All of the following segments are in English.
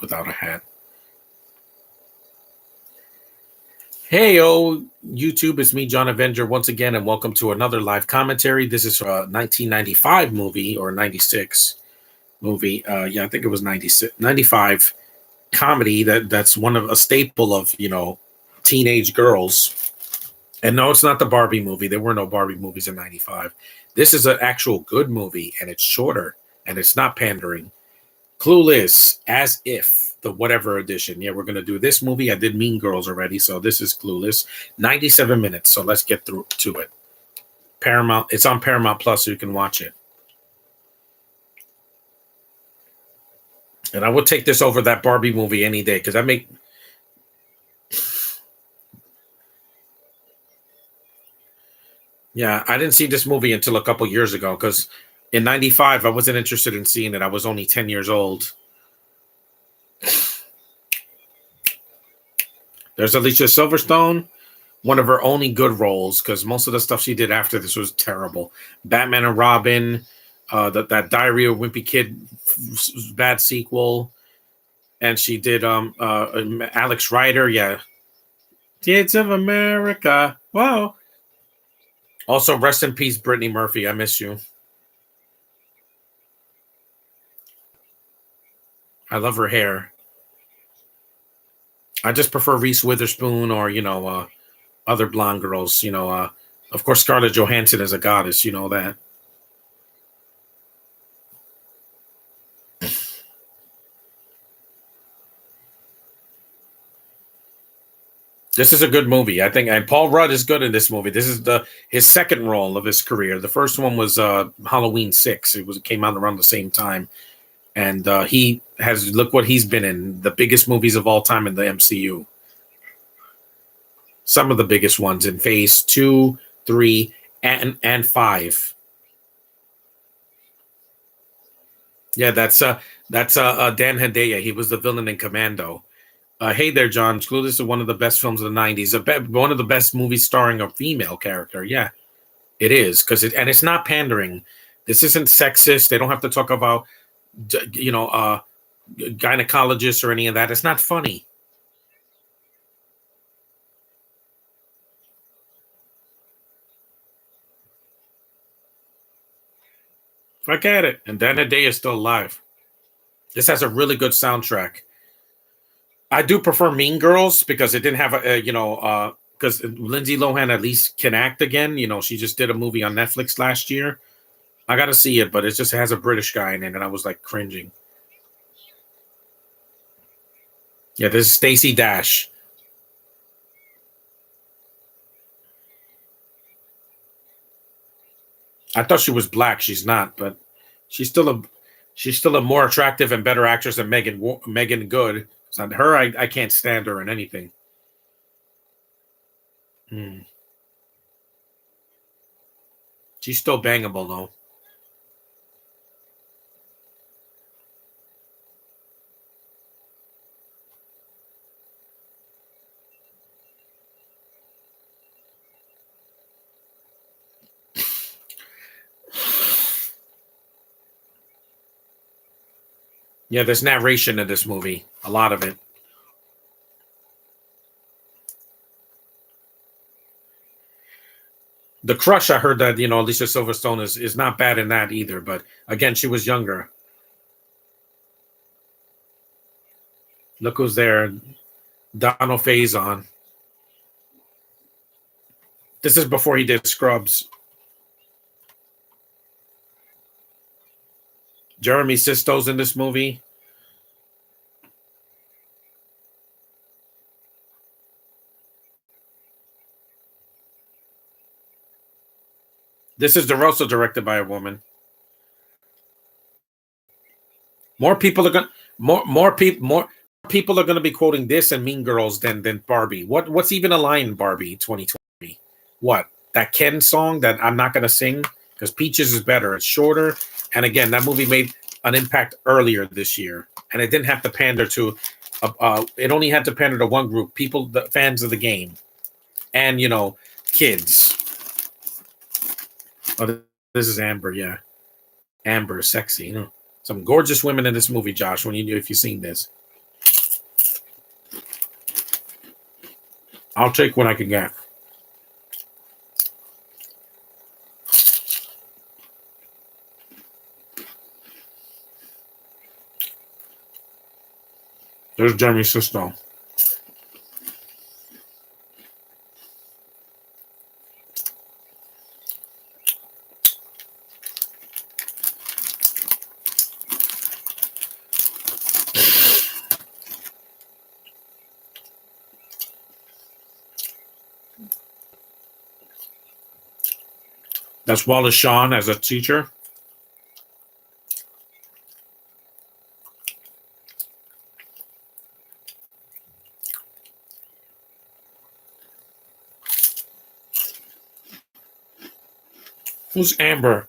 without a hat. Hey, YouTube, it's me, John Avenger, once again, and welcome to another live commentary. This is a 1995 movie, or 96 movie. Yeah, I think it was 96, 95 comedy that's one of a staple of, teenage girls. And no, it's not the Barbie movie. There were no Barbie movies in 95. This is an actual good movie, and it's shorter, and it's not pandering. Clueless, As If, the whatever edition. Yeah, we're going to do this movie. I did Mean Girls already, so this is Clueless. 97 minutes, so let's get through to it. Paramount, it's on Paramount Plus, so you can watch it. And I would take this over that Barbie movie any day, because Yeah, I didn't see this movie until a couple years ago, because in 95, I wasn't interested in seeing it. I was only 10 years old. There's Alicia Silverstone, one of her only good roles, because most of the stuff she did after this was terrible. Batman and Robin, that Diary of a Wimpy Kid bad sequel, and she did Alex Rider, yeah. Kids of America. Whoa. Also, rest in peace, Brittany Murphy. I miss you. I love her hair. I just prefer Reese Witherspoon or, other blonde girls. Of course, Scarlett Johansson is a goddess. You know that. This is a good movie, I think, and Paul Rudd is good in this movie. This is his second role of his career. The first one was Halloween 6. It came out around the same time, and he has look what he's been in, the biggest movies of all time in the MCU. Some of the biggest ones in Phase 2, 3, and 5. Yeah, that's Dan Hedaya. He was the villain in Commando. Hey there, John. Clueless is one of the best films of the 90s. One of the best movies starring a female character. Yeah, it is. And it's not pandering. This isn't sexist. They don't have to talk about, gynecologists or any of that. It's not funny. Forget it. And Dan Hedaya is still alive. This has a really good soundtrack. I do prefer Mean Girls because it didn't have because Lindsay Lohan at least can act again. She just did a movie on Netflix last year. I got to see it, but it just has a British guy in it, and I was like cringing. Yeah, this is Stacey Dash. I thought she was black. She's not, but she's still a more attractive and better actress than Megan Good. So her, I can't stand her in anything. Hmm. She's still bangable though. Yeah, there's narration in this movie, a lot of it. The Crush, I heard that Alicia Silverstone is not bad in that either, but again, she was younger. Look who's there, Donald Faison. This is before he did Scrubs. Jeremy Sisto's in this movie. This is also directed by a woman. More people are going more people are going to be quoting this and Mean Girls than Barbie. What's even a line in Barbie 2020? What, that Ken song that I'm not going to sing because Peaches is better. It's shorter, and again, that movie made an impact earlier this year, and it didn't have to pander to. It only had to pander to one group, people, the fans of the game, and kids. Oh, this is Amber. Yeah, Amber, sexy. Some gorgeous women in this movie, Josh. If you've seen this. I'll take what I can get. There's Jeremy Sisto. That's Wallace Shawn as a teacher. Who's Amber?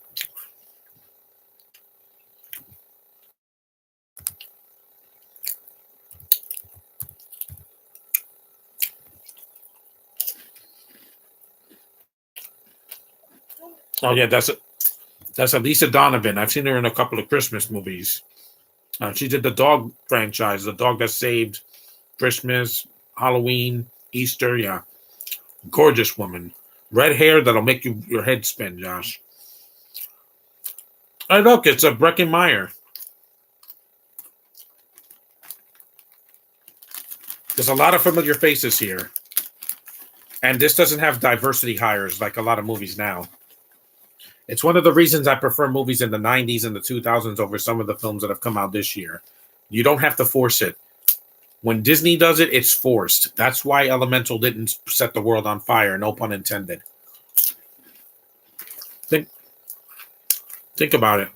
Oh yeah, that's Lisa Donovan. I've seen her in a couple of Christmas movies. She did the dog franchise, the dog that saved Christmas, Halloween, Easter. Yeah, gorgeous woman. Red hair that'll make your head spin, Josh. Hey, look, it's a Breckenmeyer. There's a lot of familiar faces here, and this doesn't have diversity hires like a lot of movies now. It's one of the reasons I prefer movies in the 90s and the 2000s over some of the films that have come out this year. You don't have to force it. When Disney does it, it's forced. That's why Elemental didn't set the world on fire, no pun intended. Think about it.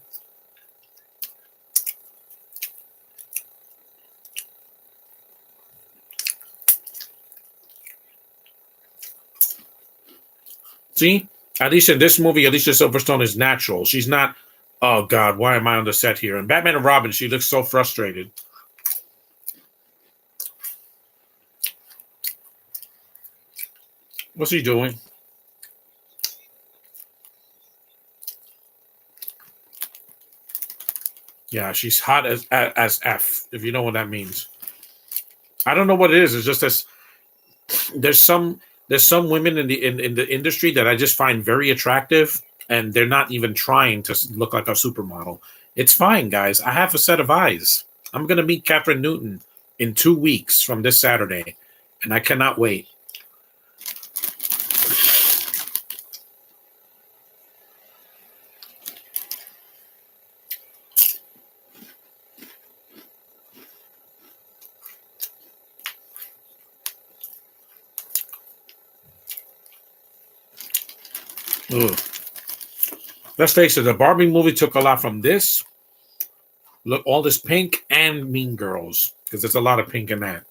See? At least in this movie, Alicia Silverstone is natural. She's not, oh God, why am I on the set here? In Batman and Robin, she looks so frustrated. What's he doing? Yeah, she's hot as F, if you know what that means. I don't know what it is. It's just this. There's some women in the industry that I just find very attractive, and they're not even trying to look like a supermodel. It's fine, guys. I have a set of eyes. I'm gonna meet Catherine Newton in 2 weeks from this Saturday, and I cannot wait. Ugh. Let's face it, the Barbie movie took a lot from this. Look, all this pink and Mean Girls, because there's a lot of pink in that.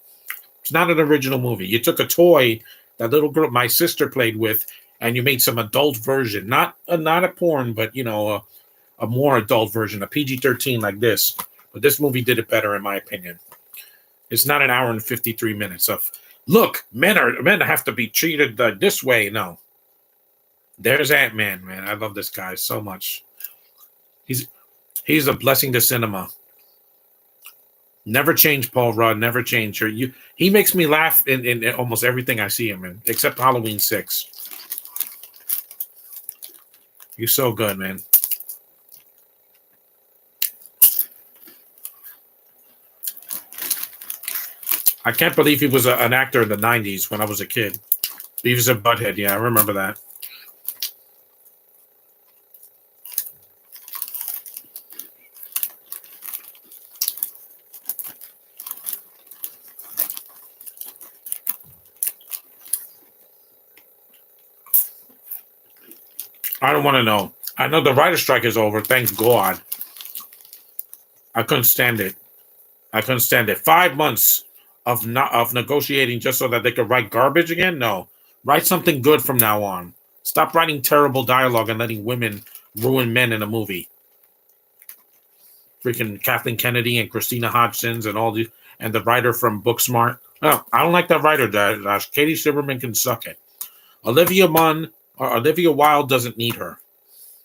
It's not an original movie. You took a toy that little girl, my sister, played with, and you made some adult version, not a porn, but a more adult version, a PG-13 like this. But this movie did it better, in my opinion. It's not an hour and 53 minutes of look, men have to be treated this way. No, there's Ant-Man, man. I love this guy so much. He's a blessing to cinema. Never change, Paul Rudd. Never change her. He makes me laugh in almost everything I see him in, except Halloween 6. He's so good, man. I can't believe he was an actor in the 90s when I was a kid. Beavis and Butthead. Yeah, I remember that. I don't want to know. I know the writer's strike is over. Thank God. I couldn't stand it. 5 months of negotiating just so that they could write garbage again. No, write something good from now on. Stop writing terrible dialogue and letting women ruin men in a movie. Freaking Kathleen Kennedy and Christina Hodgson and the writer from Booksmart. Oh, I don't like that writer. Katie Silverman can suck it. Olivia Wilde doesn't need her.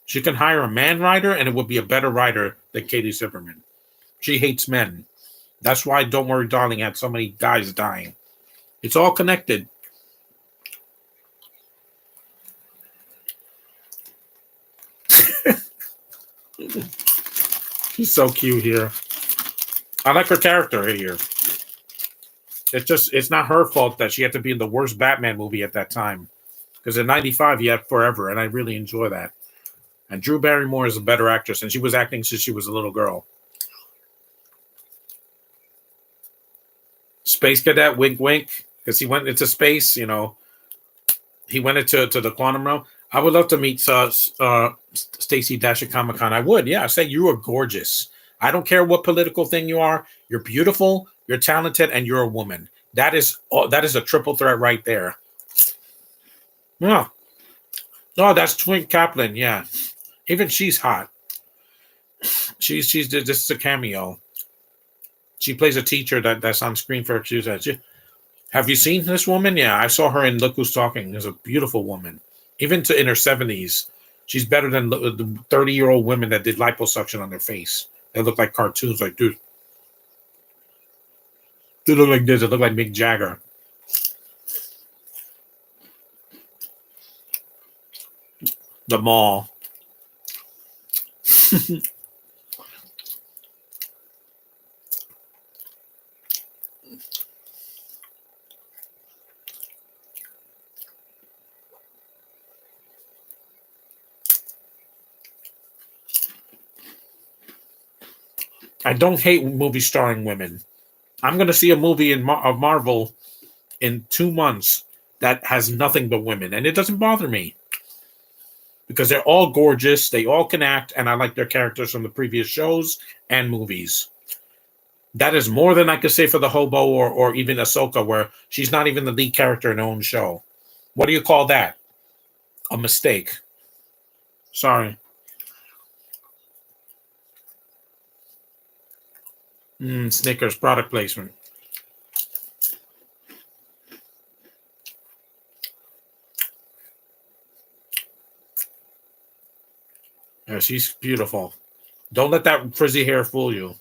She can hire a man writer, and it would be a better writer than Katie Silverman. She hates men. That's why Don't Worry, Darling had so many guys dying. It's all connected. She's so cute here. I like her character here. It's not her fault that she had to be in the worst Batman movie at that time. Because in '95 you had Forever, and I really enjoy that. And Drew Barrymore is a better actress, and she was acting since she was a little girl. Space Cadet, wink, wink, because he went into space. He went into the quantum realm. I would love to meet Stacy Dash at Comic Con. I would, yeah. I say you are gorgeous. I don't care what political thing you are. You're beautiful. You're talented, and you're a woman. That is a triple threat right there. Yeah. No, that's Twin Kaplan. Yeah. Even she's hot. She's this is a cameo. She plays a teacher that's on screen for have you seen this woman? Yeah, I saw her in Look Who's Talking. There's a beautiful woman. Even to in her 70s, she's better than the 30-year-old women that did liposuction on their face. They look like cartoons. Like, dude, they look like this. They look like Mick Jagger. The mall. I don't hate movies starring women. I'm going to see a movie of Marvel in 2 months that has nothing but women, and it doesn't bother me because they're all gorgeous, they all can act, and I like their characters from the previous shows and movies. That is more than I could say for the Hobo or even Ahsoka, where she's not even the lead character in her own show. What do you call that? A mistake. Sorry. Snickers product placement. Yeah, she's beautiful. Don't let that frizzy hair fool you.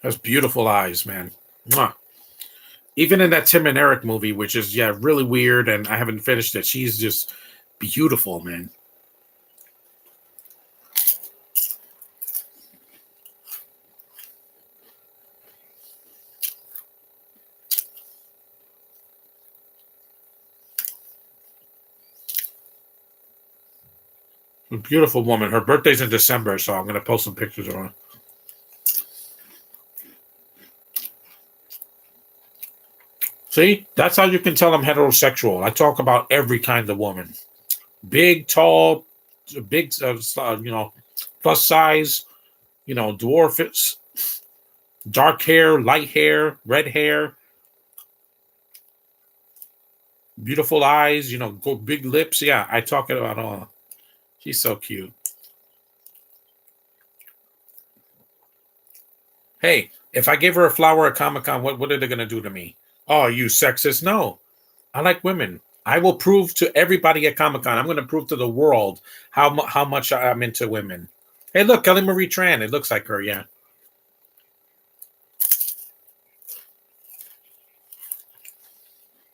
Has beautiful eyes, man. Mwah. Even in that Tim and Eric movie, which is really weird, and I haven't finished it. She's just beautiful, man. A beautiful woman. Her birthday's in December, so I'm gonna post some pictures of her. See, that's how you can tell I'm heterosexual. I talk about every kind of woman, big, tall, big, plus size, dwarfs, dark hair, light hair, red hair, beautiful eyes, big lips. Yeah, I talk about all. She's so cute. Hey, if I give her a flower at Comic Con, what are they gonna do to me? Oh, you sexist? No, I like women. I will prove to everybody at Comic Con. I'm going to prove to the world how much I'm into women. Hey, look, Kelly Marie Tran. It looks like her. Yeah,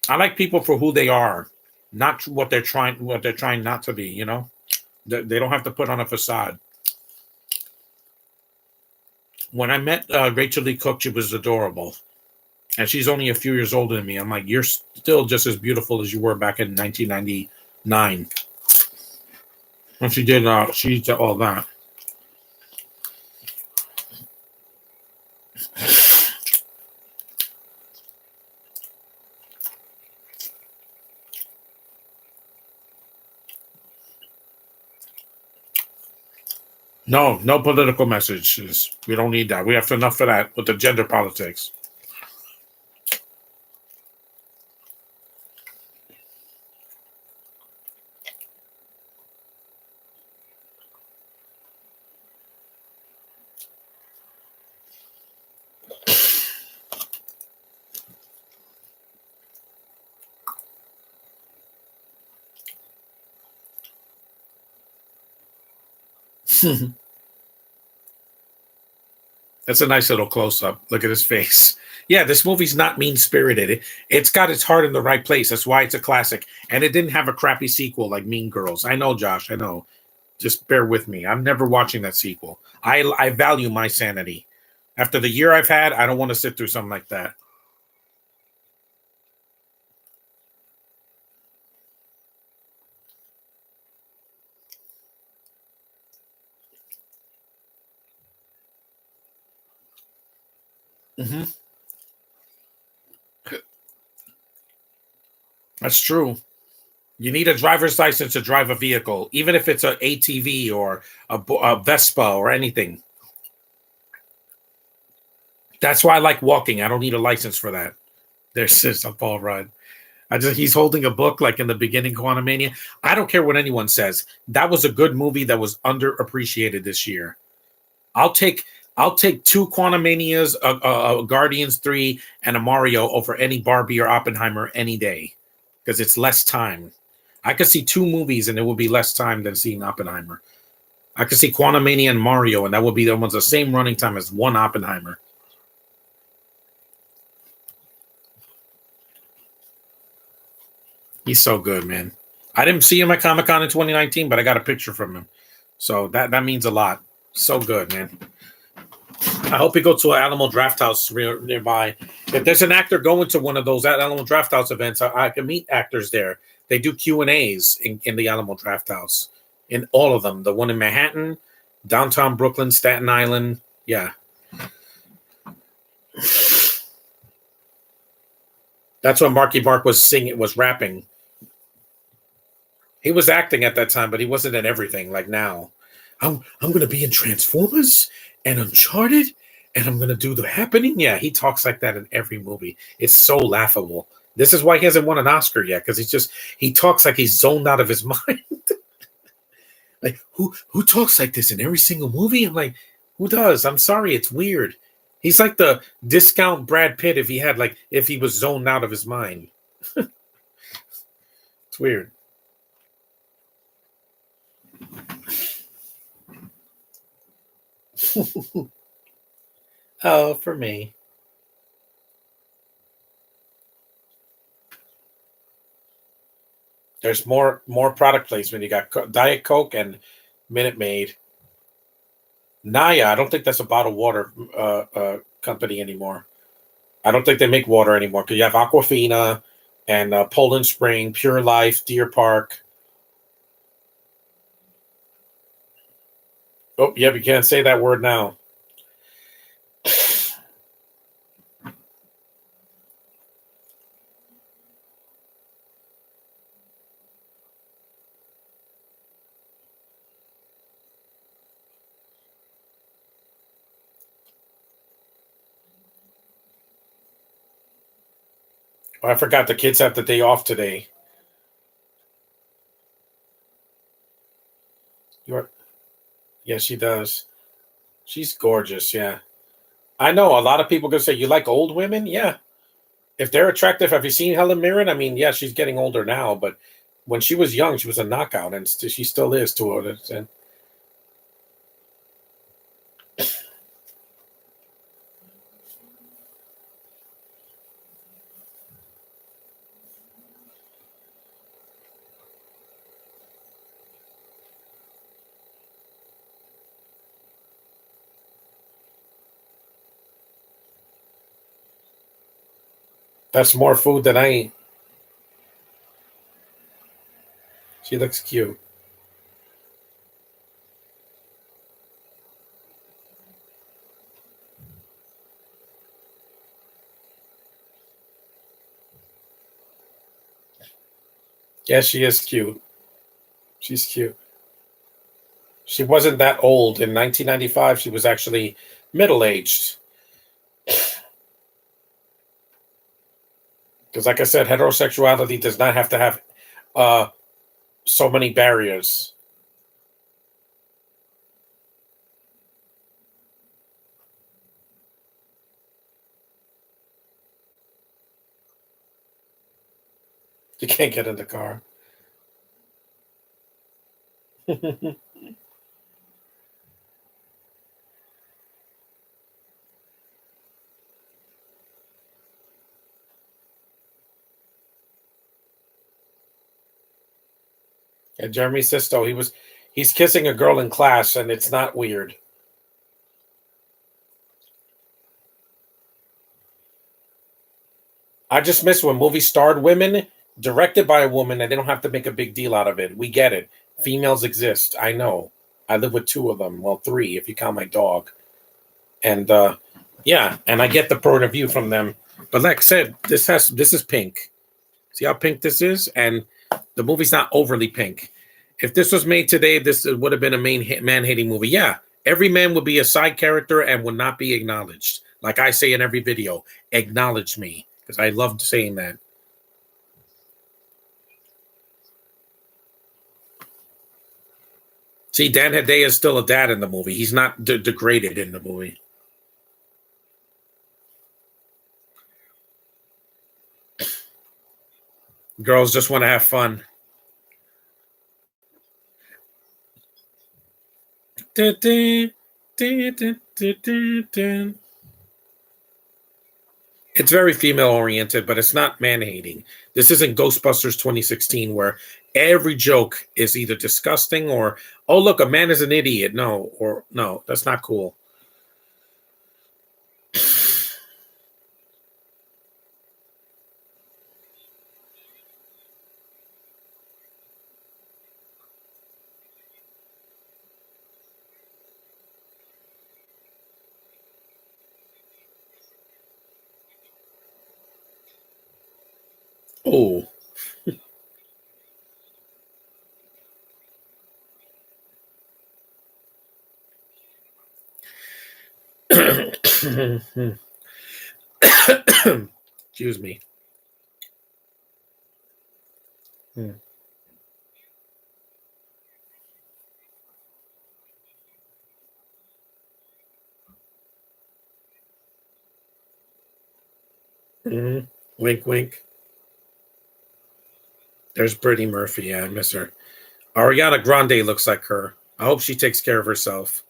I like people for who they are, not what they're trying not to be. They don't have to put on a facade. When I met Rachel Lee Cook, she was adorable, and she's only a few years older than me. I'm like, you're still just as beautiful as you were back in 1999 when she did all that. No, no political messages. We don't need that. We have enough of that with the gender politics. That's a nice little close up. Look at his face. Yeah, this movie's not mean spirited. It's got its heart in the right place. That's why it's a classic. And it didn't have a crappy sequel like Mean Girls. I know, Josh. I know. Just bear with me. I'm never watching that sequel. I value my sanity. After the year I've had, I don't want to sit through something like that. Hmm. That's true. You need a driver's license to drive a vehicle, even if it's an ATV or a Vespa or anything. That's why I like walking. I don't need a license for that. There's just a Paul Rudd. He's holding a book like in the beginning, Quantumania. I don't care what anyone says. That was a good movie that was underappreciated this year. I'll take I'll take two Quantumanias, Guardians 3, and a Mario over any Barbie or Oppenheimer any day because it's less time. I could see two movies and it would be less time than seeing Oppenheimer. I could see Quantumania and Mario, and that would be almost the same running time as one Oppenheimer. He's so good, man. I didn't see him at Comic Con in 2019, but I got a picture from him. So that means a lot. So good, man. I hope he goes to an Animal Draft House nearby. If there's an actor going to one of those Animal Draft House events, I can meet actors there. They do Q&As in the Animal Draft House, in all of them. The one in Manhattan, downtown Brooklyn, Staten Island. Yeah, that's when Marky Mark was singing, was rapping. He was acting at that time, but he wasn't in everything like now. I'm gonna be in Transformers and Uncharted, and I'm gonna do the happening. Yeah, he talks like that in every movie. It's so laughable. This is why he hasn't won an Oscar yet, because he talks like he's zoned out of his mind. Like who talks like this in every single movie? I'm like, who does? I'm sorry, it's weird. He's like the discount Brad Pitt if he was zoned out of his mind. It's weird. Oh, for me. There's more product placement. You got Diet Coke and Minute Maid. Naya, I don't think that's a bottled water company anymore. I don't think they make water anymore because you have Aquafina and Poland Spring, Pure Life, Deer Park. Oh, yeah, we can't say that word now. Oh, I forgot the kids have the day off today. You're, yeah, she does. She's gorgeous. Yeah, I know a lot of people gonna say you like old women. Yeah, if they're attractive, have you seen Helen Mirren? I mean, yeah, she's getting older now, but when she was young, she was a knockout, and she still is to an extent. That's more food than I eat. She looks cute. Yeah, she is cute. She's cute. She wasn't that old. In 1995, she was actually middle aged. Because, like I said, heterosexuality does not have to have uh, so many barriers. You can't get in the car. And Jeremy Sisto, he's kissing a girl in class, and it's not weird. I just miss when movies starred women, directed by a woman, and they don't have to make a big deal out of it. We get it. Females exist. I know. I live with two of them. Well, three if you count my dog. And yeah, and I get the point of view from them. But like I said, this is pink. See how pink this is, and the movie's not overly pink. If this was made today, this would have been a man hating movie. Yeah, every man would be a side character and would not be acknowledged. Like I say in every video, acknowledge me because I loved saying that. See, Dan Hedaya is still a dad in the movie. He's not degraded in the movie. Girls just want to have fun. Dun, dun, dun, dun, dun, dun, dun. It's very female oriented, but it's not man hating. This isn't Ghostbusters 2016 where every joke is either disgusting or, oh, look, a man is an idiot. No, or no, that's not cool. Oh. Excuse me. Hmm. Mhm. Wink, wink. There's Brittany Murphy. Yeah, I miss her. Ariana Grande looks like her. I hope she takes care of herself.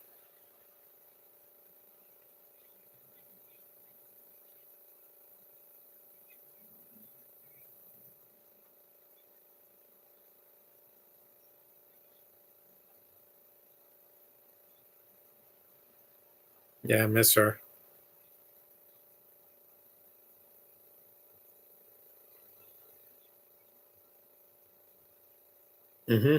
Yeah, I miss her. Hmm.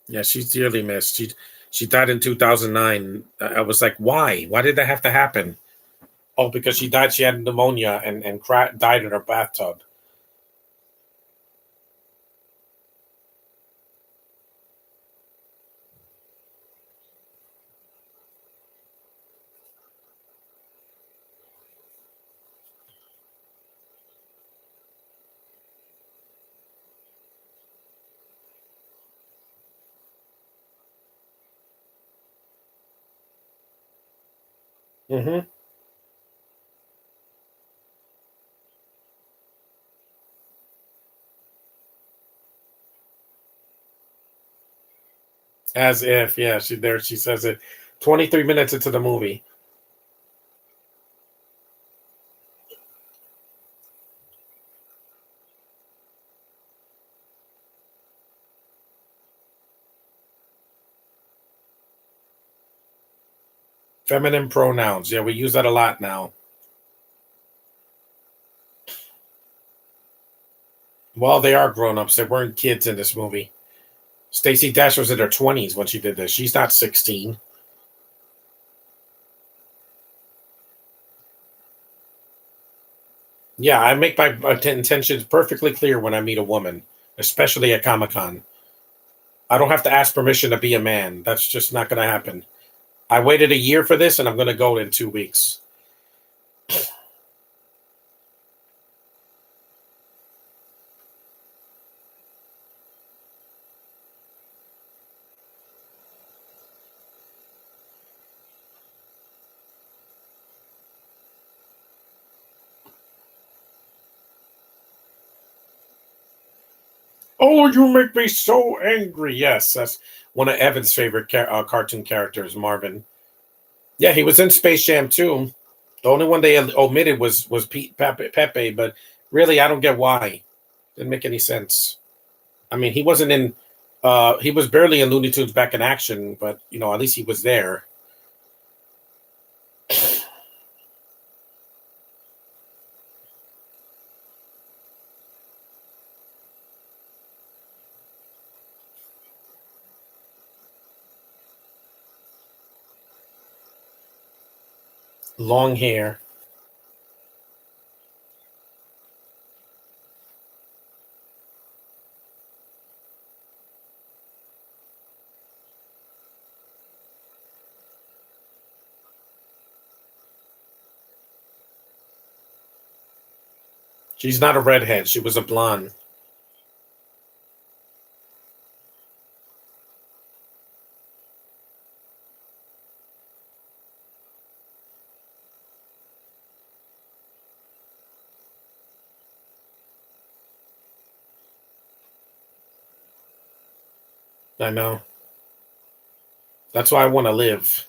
Yeah, she's dearly missed. She died in 2009. I was like, why? Why did that have to happen? Oh, because she died. She had pneumonia and died in her bathtub. Hmm. As if, yeah, she says it 23 minutes into the movie. Feminine pronouns. Yeah, we use that a lot now. Well, they are grown-ups. They weren't kids in this movie. Stacey Dash was in her 20s when she did this. She's not 16. Yeah, I make my intentions perfectly clear when I meet a woman, especially at Comic-Con. I don't have to ask permission to be a man. That's just not going to happen. I waited a year for this, and I'm going to go in 2 weeks. Oh, you make me so angry. Yes, that's one of Evan's favorite cartoon characters, Marvin. Yeah, he was in Space Jam too. The only one they omitted was Pepe, but really, I don't get why. Didn't make any sense. I mean, he wasn't in. He was barely in Looney Tunes Back in Action, but at least he was there. Long hair. She's not a redhead. She was a blonde. I know. That's why I want to live.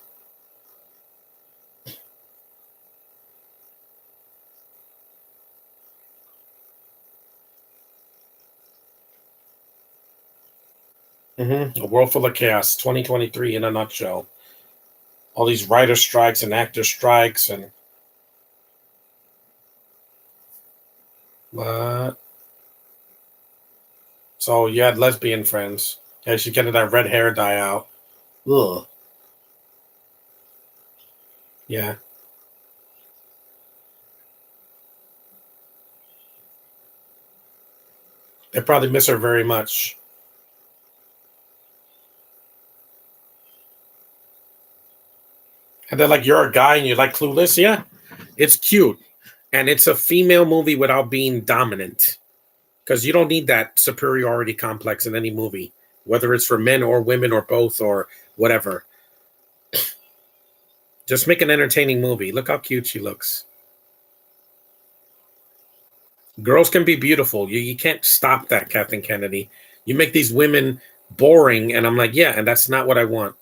A world full of chaos. 2023 in a nutshell. All these writer strikes and actor strikes and what? So you had lesbian friends. Yeah, she's getting that red hair dye out. Ugh. Yeah. They probably miss her very much. And they're like, you're a guy and you like Clueless? Yeah. It's cute. And it's a female movie without being dominant. Because you don't need that superiority complex in any movie, whether it's for men or women or both or whatever. Just make an entertaining movie. Look how cute she looks. Girls can be beautiful. You can't stop that, Kathleen Kennedy. You make these women boring, and I'm like, yeah, and that's not what I want.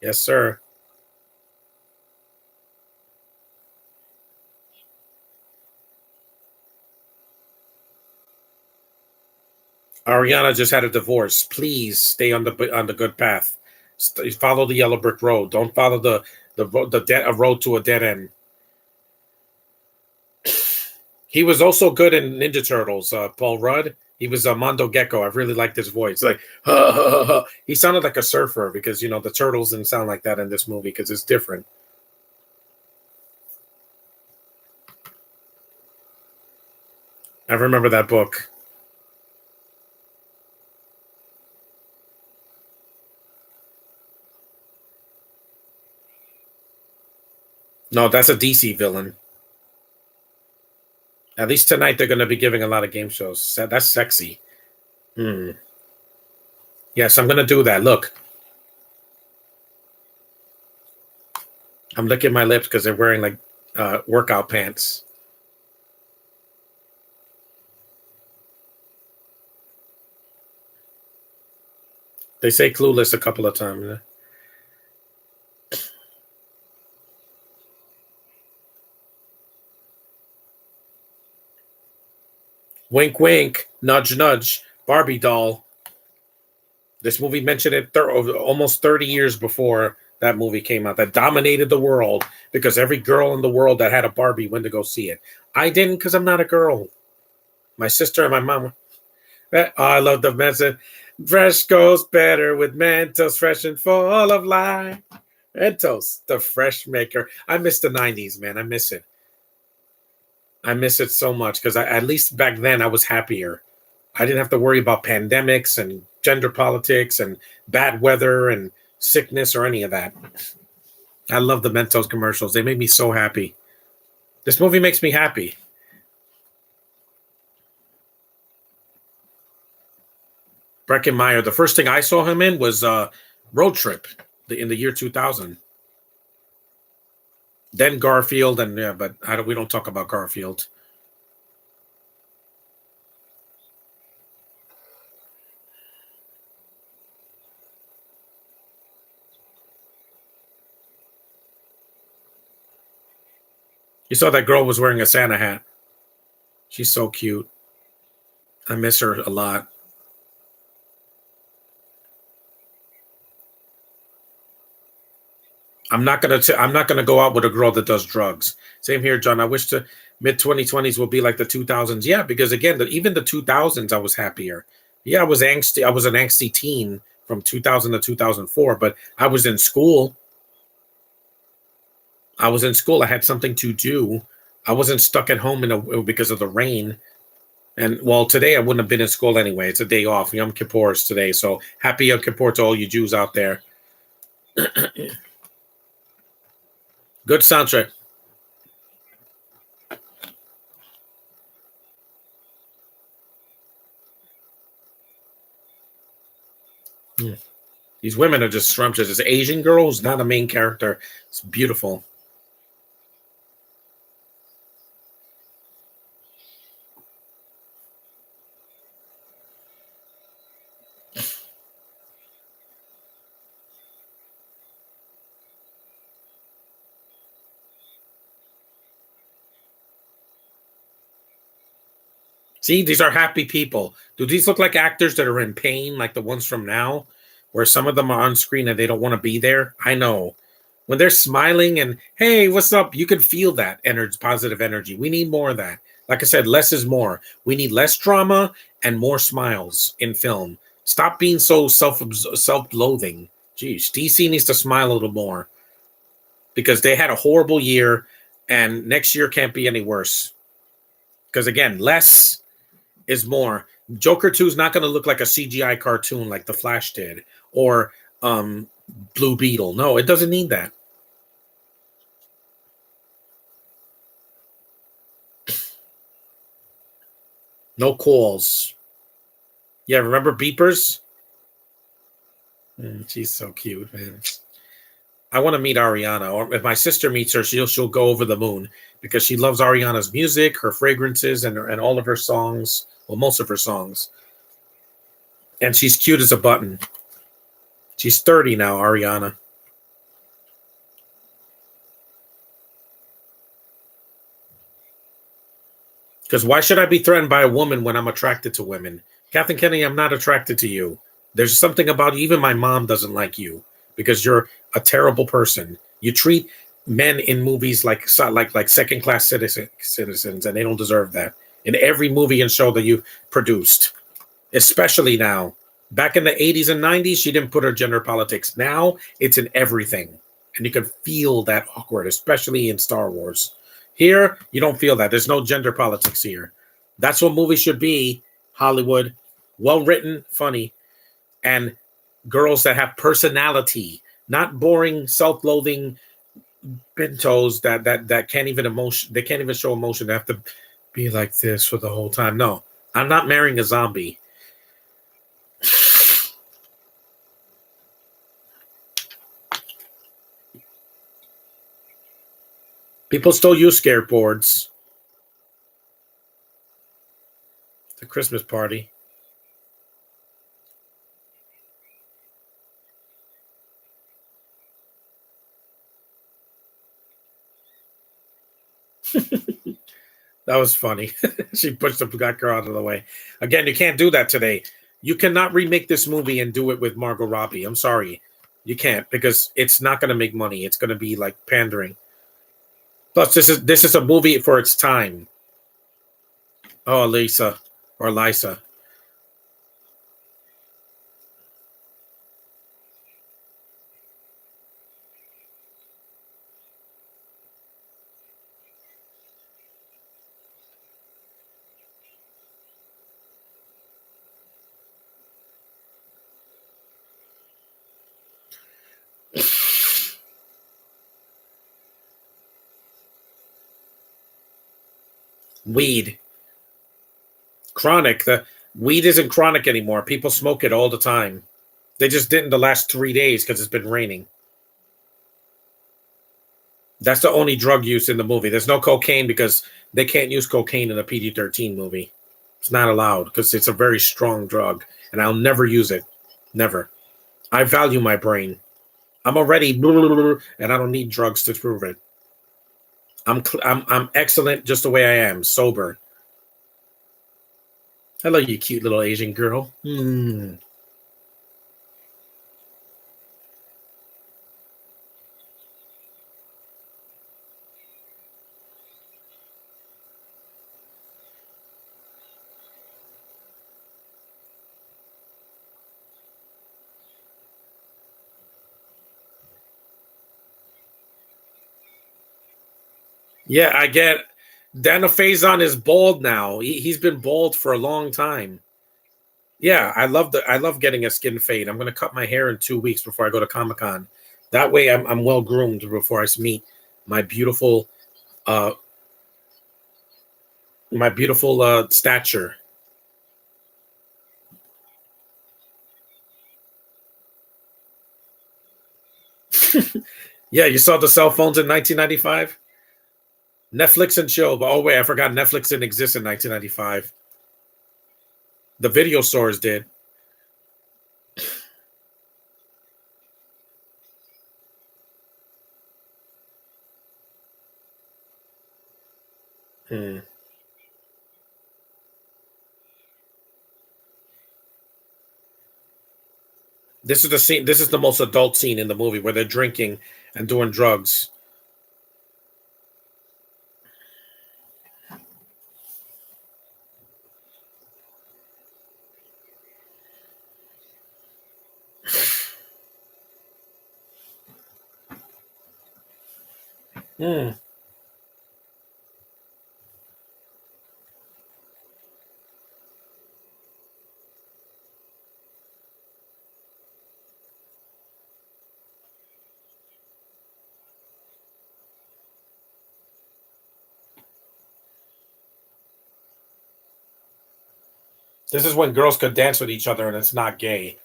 Yes, sir. Ariana just had a divorce. Please stay on the good path. Follow the yellow brick road. Don't follow a road to a dead end. He was also good in Ninja Turtles. Paul Rudd. He was a Mondo Gecko. I really liked his voice. Like he sounded like a surfer because the turtles didn't sound like that in this movie because it's different. I remember that book. No, that's a DC villain. At least tonight they're going to be giving a lot of game shows. That's sexy. Hmm. Yes, I'm going to do that. Look, I'm licking my lips because they're wearing like workout pants. They say clueless a couple of times. Wink, wink, nudge, nudge. Barbie doll. This movie mentioned it almost 30 years before that movie came out. That dominated the world because every girl in the world that had a Barbie went to go see it. I didn't because I'm not a girl. My sister and my mom. I love the message. Fresh goes better with Mentos, fresh and full of life. Mentos, the fresh maker. I miss the 90s, man. I miss it. I miss it so much because at least back then I was happier. I didn't have to worry about pandemics and gender politics and bad weather and sickness or any of that. I love the Mentos commercials. They make me so happy. This movie makes me happy. Breckenmeyer, the first thing I saw him in was Road Trip in the year 2000. Then Garfield, and yeah, but we don't talk about Garfield. You saw that girl was wearing a Santa hat. She's so cute. I miss her a lot. I'm not gonna go out with a girl that does drugs. Same here, John. I wish the mid 2020s will be like the 2000s. Yeah, because again, even the 2000s, I was happier. Yeah, I was angsty. I was an angsty teen from 2000 to 2004, but I was in school. I was in school. I had something to do. I wasn't stuck at home because of the rain. And well, today I wouldn't have been in school anyway. It's a day off. Yom Kippur is today, so happy Yom Kippur to all you Jews out there. Good soundtrack. Mm. These women are just scrumptious. This Asian girl who's not a main character. It's beautiful. See, these are happy people. Do these look like actors that are in pain, like the ones from now, where some of them are on screen and they don't want to be there? I know. When they're smiling and, hey, what's up? You can feel that energy, positive energy. We need more of that. Like I said, less is more. We need less drama and more smiles in film. Stop being so self-loathing. Geez, DC needs to smile a little more because they had a horrible year, and next year can't be any worse. Because again, less is more. Joker 2 is not going to look like a CGI cartoon like The Flash did or Blue Beetle. No, it doesn't need that. No calls. Yeah, remember beepers? She's so cute, man. I want to meet Ariana, or if my sister meets her, she'll go over the moon because she loves Ariana's music, her fragrances, and all of her songs. Well, most of her songs, and she's cute as a button. She's 30 now, Ariana. Because why should I be threatened by a woman when I'm attracted to women? Kathleen Kennedy, I'm not attracted to you. There's something about you. Even my mom doesn't like you because you're a terrible person. You treat men in movies like second class citizens, and they don't deserve that. In every movie and show that you've produced, especially now. Back in the 80s and 90s, she didn't put her gender politics. Now it's in everything. And you can feel that awkward, especially in Star Wars. Here, you don't feel that. There's no gender politics here. That's what movies should be. Hollywood, well written, funny, and girls that have personality, not boring, self-loathing pintos that can't even emotion. They can't even show emotion. They have to be like this for the whole time. No, I'm not marrying a zombie. People still use skateboards. The Christmas party. That was funny. She pushed the black girl out of the way. Again, you can't do that today. You cannot remake this movie and do it with Margot Robbie. I'm sorry. You can't because it's not going to make money. It's going to be like pandering. Plus, this is a movie for its time. Oh, Lisa or Lisa. Weed. Chronic. The weed isn't chronic anymore. People smoke it all the time. They just didn't the last 3 days because it's been raining. That's the only drug use in the movie. There's no cocaine because they can't use cocaine in a PG-13 movie. It's not allowed because it's a very strong drug, and I'll never use it. Never. I value my brain. I'm already and I don't need drugs to prove it. I'm excellent just the way I am, sober. Hello, you cute little Asian girl. Hmm. Yeah, I get. Daniel Faison is bald now. He's been bald for a long time. Yeah, I love getting a skin fade. I'm gonna cut my hair in 2 weeks before I go to Comic Con. That way, I'm well groomed before I meet my beautiful uh stature. Yeah, you saw the cell phones in 1995. Netflix and chill. But oh wait, I forgot Netflix didn't exist in 1995. The video stores did. Hmm. This is the scene. This is the most adult scene in the movie where they're drinking and doing drugs. Hmm. This is when girls could dance with each other and it's not gay.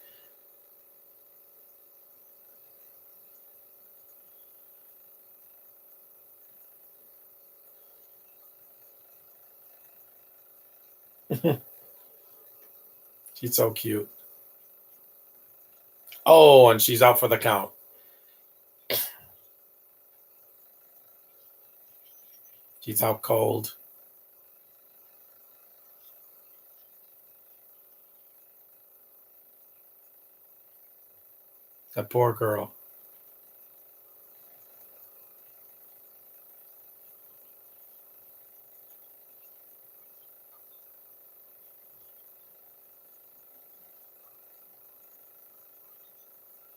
She's so cute. Oh, and she's out for the count. She's out cold. That poor girl.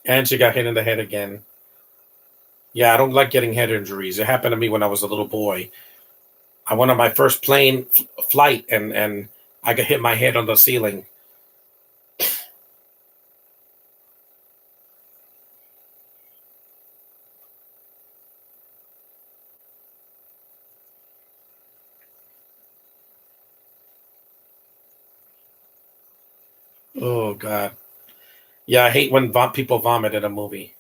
And she got hit in the head again. Yeah, I don't like getting head injuries. It happened to me when I was a little boy. I went on my first plane flight and I got hit my head on the ceiling. Oh God. Yeah, I hate when people vomit in a movie.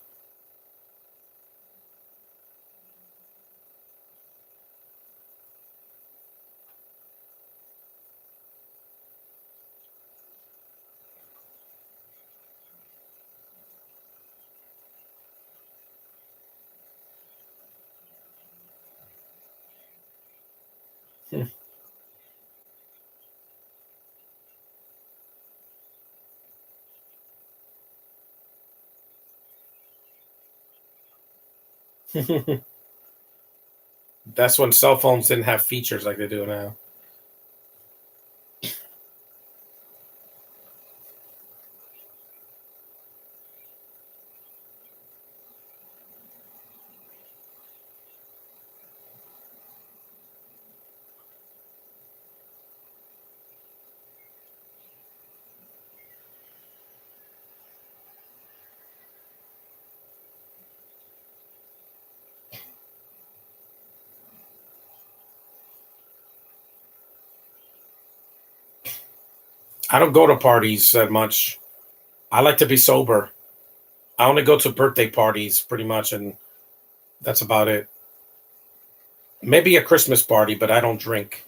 That's when cell phones didn't have features like they do now. I don't go to parties that much. I like to be sober. I only go to birthday parties pretty much, and that's about it. Maybe a Christmas party, but I don't drink.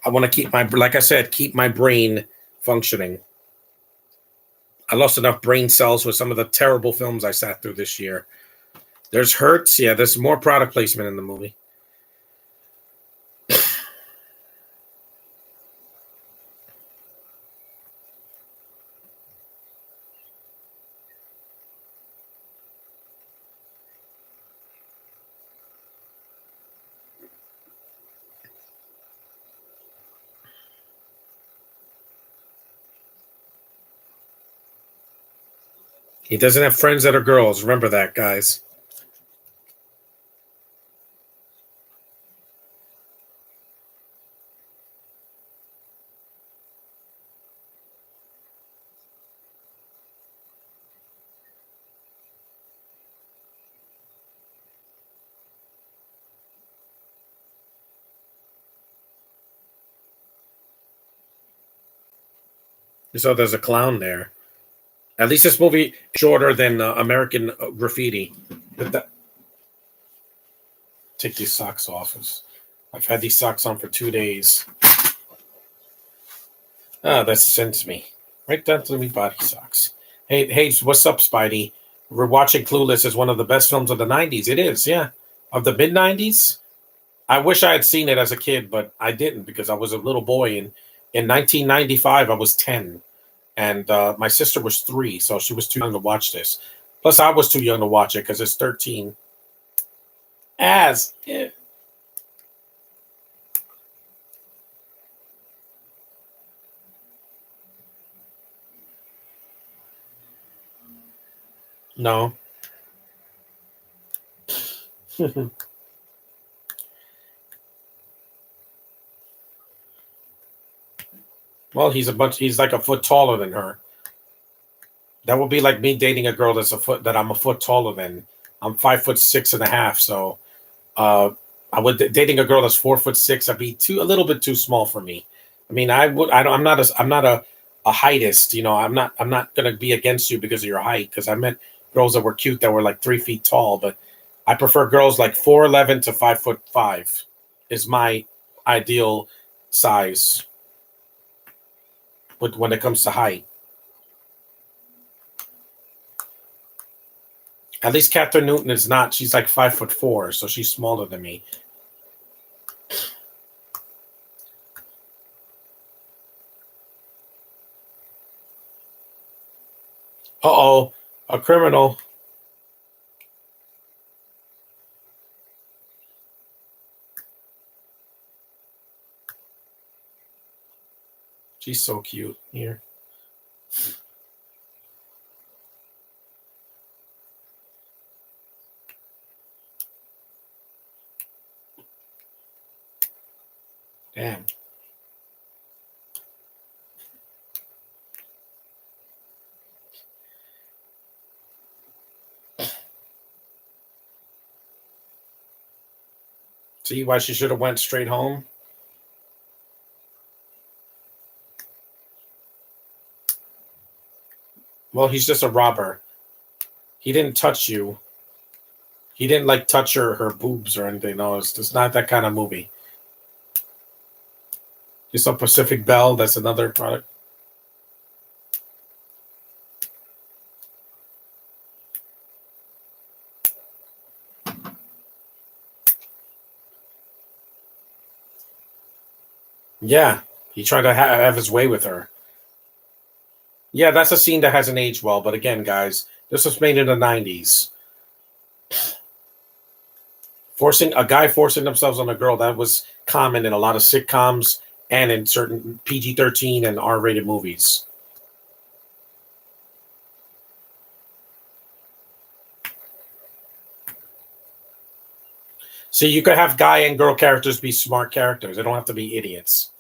I want to keep like I said, keep my brain functioning. I lost enough brain cells with some of the terrible films I sat through this year. There's Hurts. Yeah, there's more product placement in the movie. He doesn't have friends that are girls. Remember that, guys. So there's a clown there. At least this movie is shorter than American Graffiti. But take these socks off. I've had these socks on for 2 days. Ah, that sends me right down to the body socks. Hey, what's up, Spidey? We're watching Clueless is one of the best films of the '90s. It is, yeah, of the mid '90s. I wish I had seen it as a kid, but I didn't because I was a little boy. And in 1995, I was 10, and my sister was 3, so she was too young to watch this. Plus, I was too young to watch it because it's 13. As no. Well, he's like a foot taller than her. That would be like me dating a girl that I'm a foot taller than. I'm 5'6.5". So uh, I would dating a girl that's 4'6". I'd be a little bit too small for me. I mean, I'm not a heightist. I'm not gonna be against you because of your height. Because I met girls that were cute that were like 3 feet tall, but I prefer girls like 4'11" to 5'5" is my ideal size when it comes to height. At least Catherine Newton is not. She's like 5'4", so she's smaller than me. Uh-oh, a criminal. She's so cute here. Damn. See why she should have went straight home? Well, he's just a robber. He didn't touch you. He didn't like touch her boobs or anything. No, it's not that kind of movie. Just a Pacific Bell. That's another product. Yeah, he tried to have his way with her. Yeah, that's a scene that hasn't aged well. But again, guys, this was made in the '90s. Forcing a guy forcing themselves on a girl, that was common in a lot of sitcoms and in certain PG-13 and R-rated movies. So you could have guy and girl characters be smart characters. They don't have to be idiots.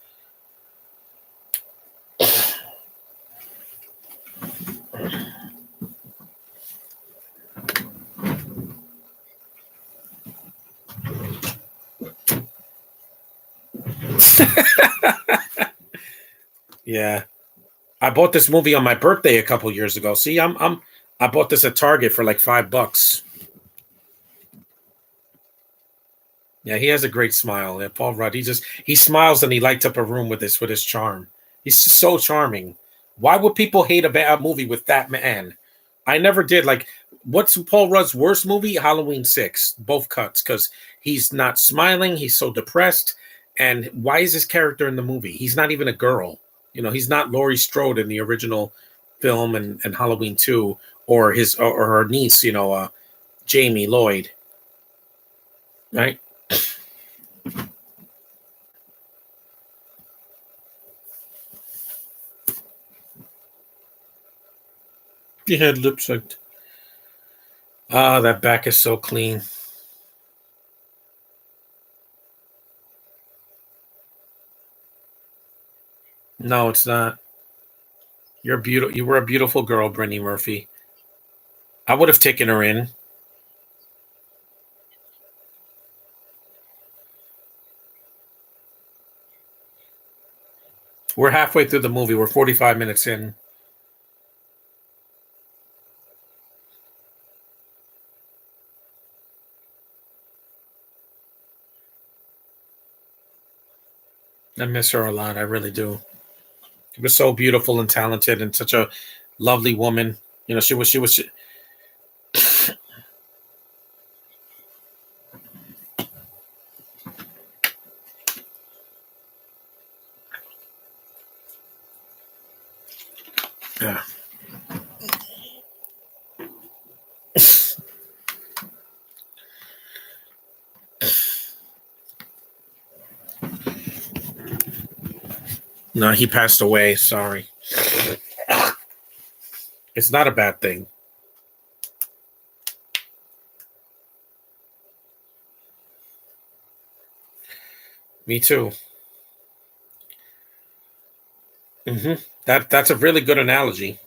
Yeah. I bought this movie on my birthday a couple years ago. See, I bought this at Target for like $5. Yeah, he has a great smile. Yeah, Paul Rudd. He smiles and he lights up a room with his charm. He's just so charming. Why would people hate a bad movie with that man? I never did. Like, what's Paul Rudd's worst movie? Halloween 6. Both cuts because he's not smiling. He's so depressed. And why is his character in the movie? He's not even a girl. He's not Laurie Strode in the original film and Halloween 2, or or her niece. Jamie Lloyd. Right? She had lips like. Ah, that back is so clean. No, it's not. You're beautiful. You were a beautiful girl, Brittany Murphy. I would have taken her in. We're halfway through the movie. We're 45 minutes in. I miss her a lot. I really do. She was so beautiful and talented and such a lovely woman. You know, she was. Yeah. No, he passed away. Sorry. It's not a bad thing. Me too. That's a really good analogy.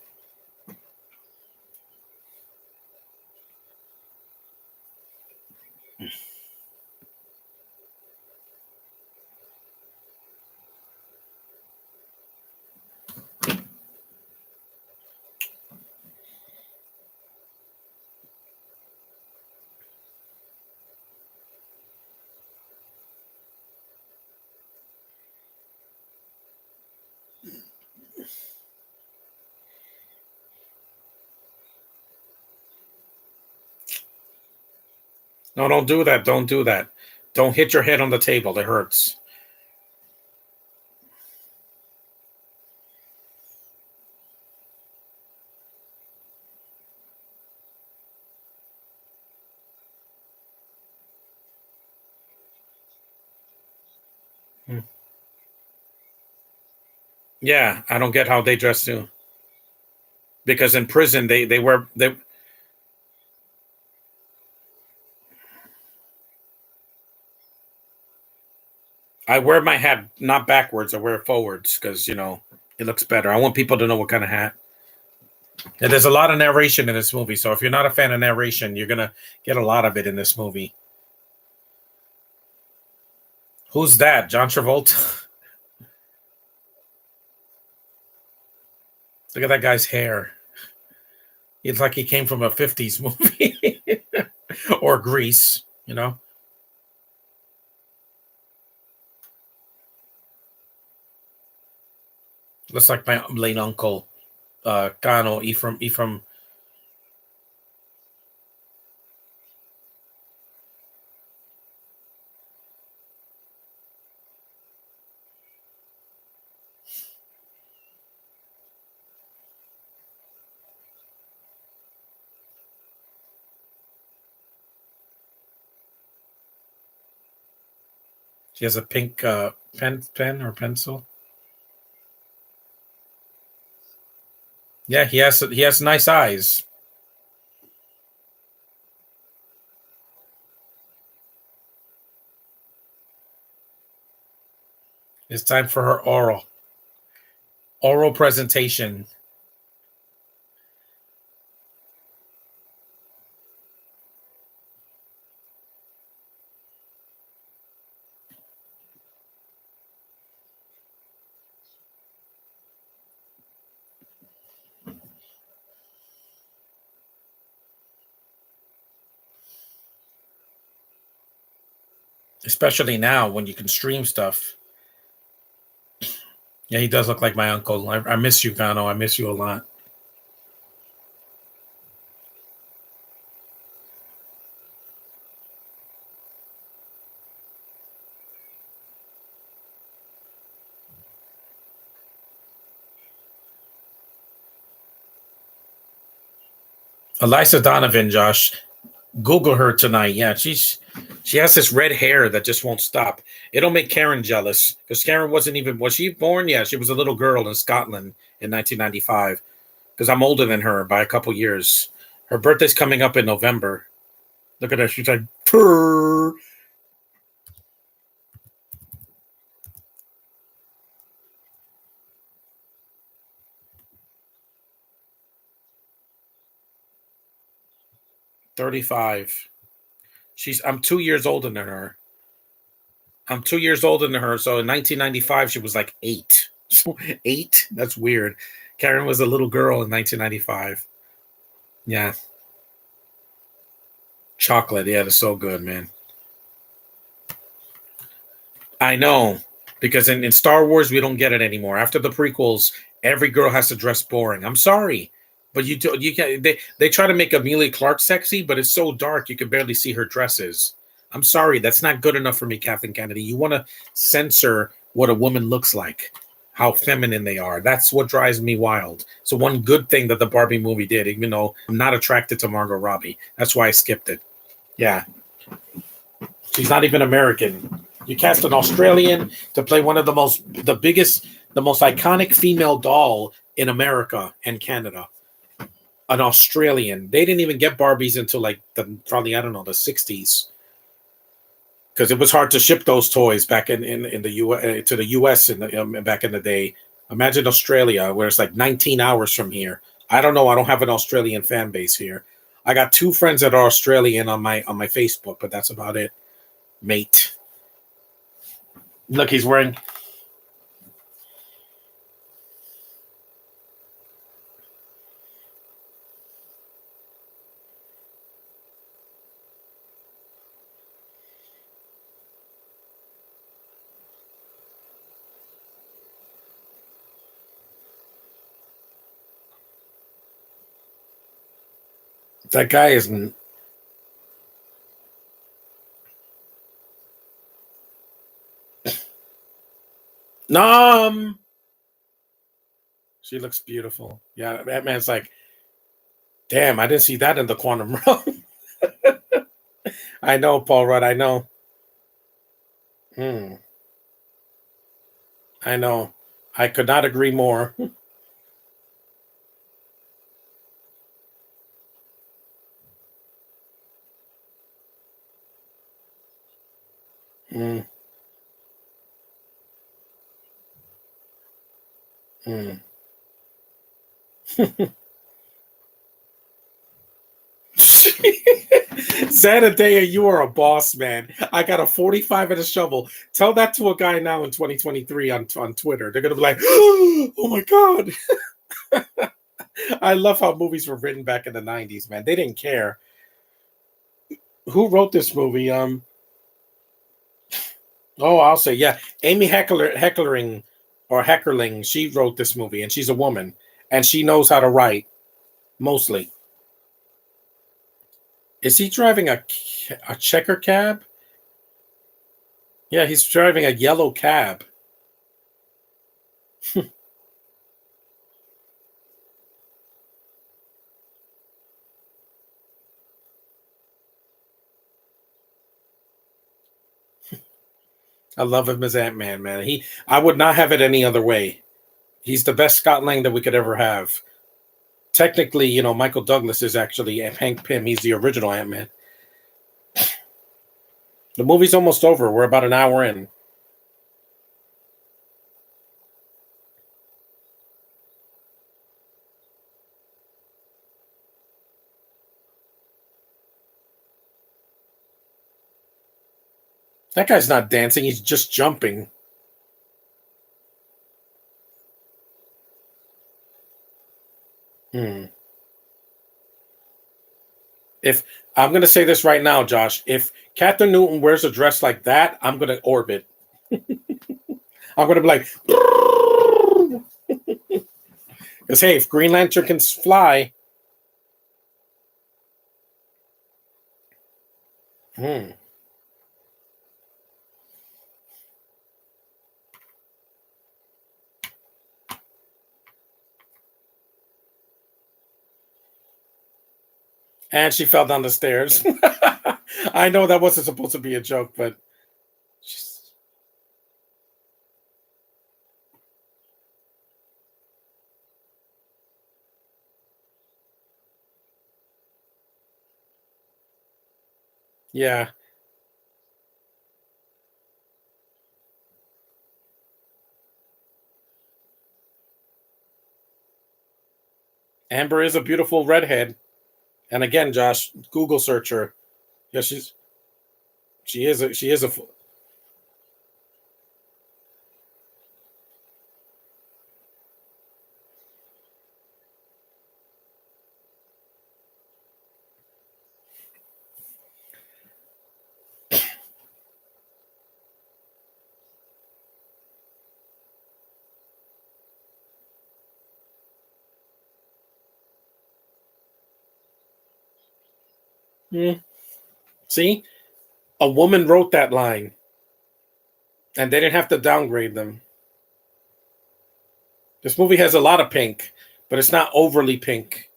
No, don't do that. Don't do that. Don't hit your head on the table. It hurts. Hmm. Yeah, I don't get how they dress too. Because in prison they wear they. I wear my hat not backwards. I wear it forwards because it looks better. I want people to know what kind of hat. And there's a lot of narration in this movie, so if you're not a fan of narration, you're gonna get a lot of it in this movie. Who's that? John Travolta? Look at that guy's hair. It's like he came from a '50s movie or Grease. Looks like my late uncle, Kano Ephraim. Ephraim. He has a pink pen or pencil. Yeah, he has nice eyes. It's time for her oral presentation. Especially now when you can stream stuff. Yeah, he does look like my uncle. I miss you, Kano. I miss you a lot. Elisa Donovan, Josh. Google her tonight. Yeah, she has this red hair that just won't stop. It'll make Karen jealous because Karen was she born? Yeah, she was a little girl in Scotland in 1995. because I'm older than her by a couple years. Her birthday's coming up in November. Look at her. She's like, purr. 35. I'm 2 years older than her. I'm 2 years older than her. So in 1995, she was like 8. So 8? That's weird. Karen was a little girl in 1995. Yeah. Chocolate. Yeah, that's so good, man. I know. Because in Star Wars, we don't get it anymore. After the prequels, every girl has to dress boring. I'm sorry. But you can they try to make Amelia Clark sexy, but it's so dark you can barely see her dresses. I'm sorry, that's not good enough for me, Kathleen Kennedy. You want to censor what a woman looks like, how feminine they are. That's what drives me wild. So one good thing that the Barbie movie did, even though I'm not attracted to Margot Robbie, that's why I skipped it. Yeah, she's not even American. You cast an Australian to play one of the biggest, the most iconic female doll in America and Canada. An Australian. They didn't even get Barbies until like probably I don't know, the 60s, because it was hard to ship those toys back in the to the US back in the day. Imagine Australia, where it's like 19 hours from here. I don't know. I don't have an Australian fan base here. I got two friends that are Australian on my Facebook, but that's about it, mate. Look, he's wearing. That guy is. Nom. She looks beautiful. Yeah, that man's like, damn, I didn't see that in the quantum realm. I know, Paul Rudd. I know. Hmm. I know. I could not agree more. Mm, mm. Zanadea, you are a boss, man. I got a 45 and a shovel. Tell that to a guy now in 2023 on Twitter. They're gonna be like, "Oh my god!" I love how movies were written back in the 90s, man. They didn't care who wrote this movie. Oh, I'll say, yeah, Amy Heckling or Heckerling. She wrote this movie, and she's a woman, and she knows how to write mostly. Is he driving a checker cab? Yeah, he's driving a yellow cab. I love him as Ant-Man, man. I would not have it any other way. He's the best Scott Lang that we could ever have. Technically, Michael Douglas is actually Hank Pym. He's the original Ant-Man. The movie's almost over. We're about an hour in. That guy's not dancing. He's just jumping. Hmm. If I'm going to say this right now, Josh, if Catherine Newton wears a dress like that, I'm going to orbit. I'm going to be like, because hey, if Green Lantern can fly, hmm. And she fell down the stairs. I know that wasn't supposed to be a joke, but she's- Yeah. Amber is a beautiful redhead. And again, Josh, Google search her. Yeah, she is a Hmm. See, a woman wrote that line, and they didn't have to downgrade them. This movie has a lot of pink, but it's not overly pink.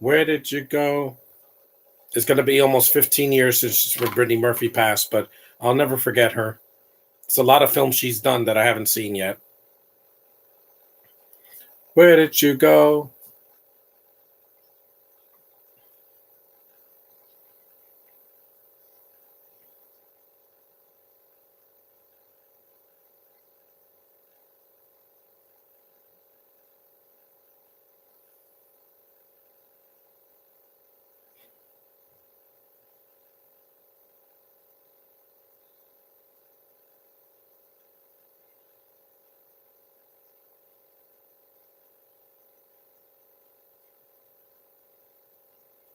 Where did you go? It's going to be almost 15 years since Brittany Murphy passed, but I'll never forget her. It's a lot of films she's done that I haven't seen yet. Where did you go?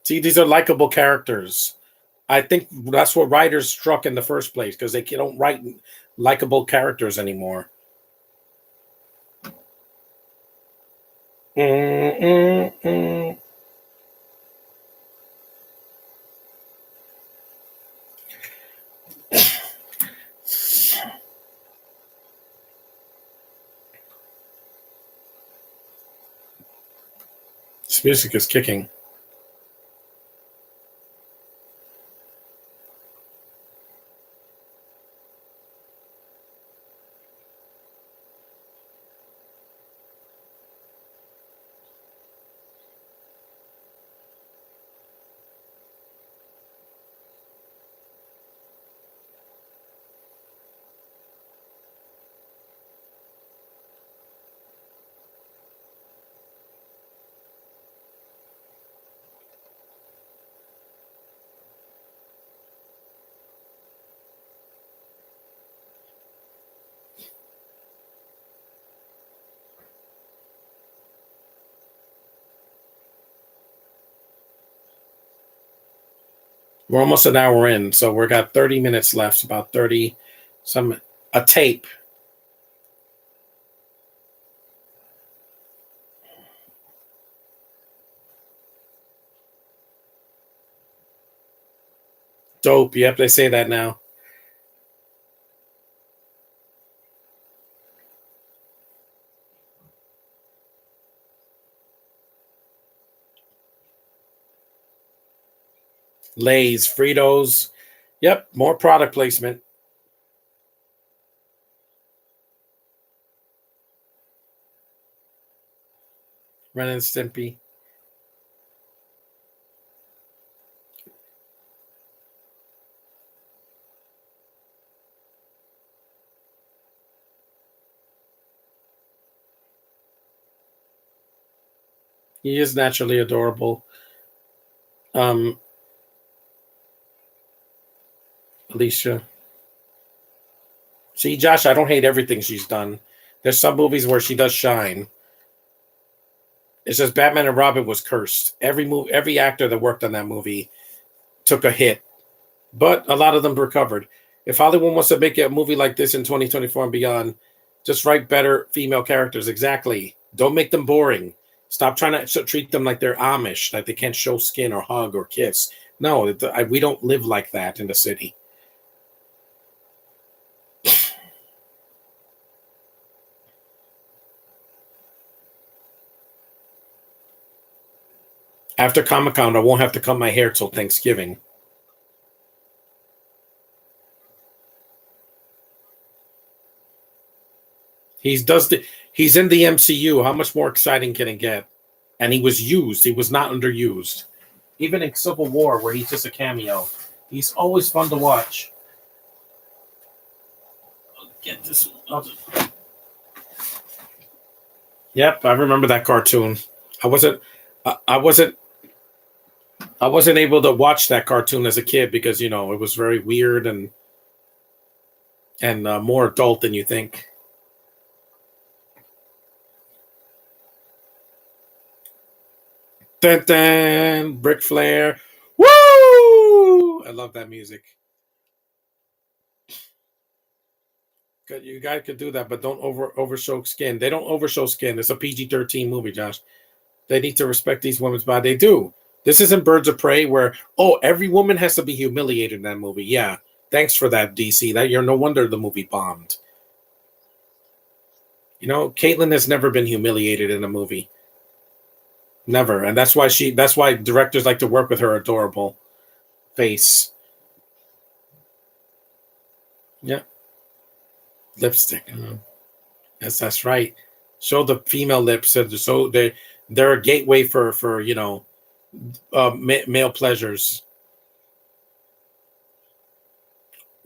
See, these are likable characters. I think that's what writers struck in the first place because they don't write likable characters anymore. Mm, mm, mm. This music is kicking. We're almost an hour in, so we've got 30 minutes left. About 30, some a tape. Dope. Yep, they say that now. Lay's, Fritos. Yep, more product placement. Ren and Stimpy. He is naturally adorable. Um, Alicia. See, Josh, I don't hate everything she's done. There's some movies where she does shine. It's just Batman and Robin was cursed. Every actor that worked on that movie took a hit, but a lot of them recovered. If Hollywood wants to make a movie like this in 2024 and beyond, just write better female characters. Exactly. Don't make them boring. Stop trying to treat them like they're Amish, like they can't show skin or hug or kiss. No, we don't live like that in the city. After Comic Con, I won't have to cut my hair till Thanksgiving. He's in the MCU. How much more exciting can it get? And he was used. He was not underused. Even in Civil War, where he's just a cameo, he's always fun to watch. Get this. Yep, I remember that cartoon. I wasn't. I wasn't. I wasn't able to watch that cartoon as a kid because it was very weird and more adult than you think. Dun, dun, Brick Flair. Woo! I love that music. Good, you guys could do that, but don't overshow skin. They don't overshow skin. It's a PG-13 movie, Josh. They need to respect these women's body. They do. This isn't Birds of Prey where every woman has to be humiliated in that movie. Yeah, thanks for that, DC. That you're no wonder the movie bombed. Caitlyn has never been humiliated in a movie. Never, and that's why directors like to work with her adorable face. Yeah, lipstick. Yes, that's right. Show the female lips. So they're a gateway for male pleasures.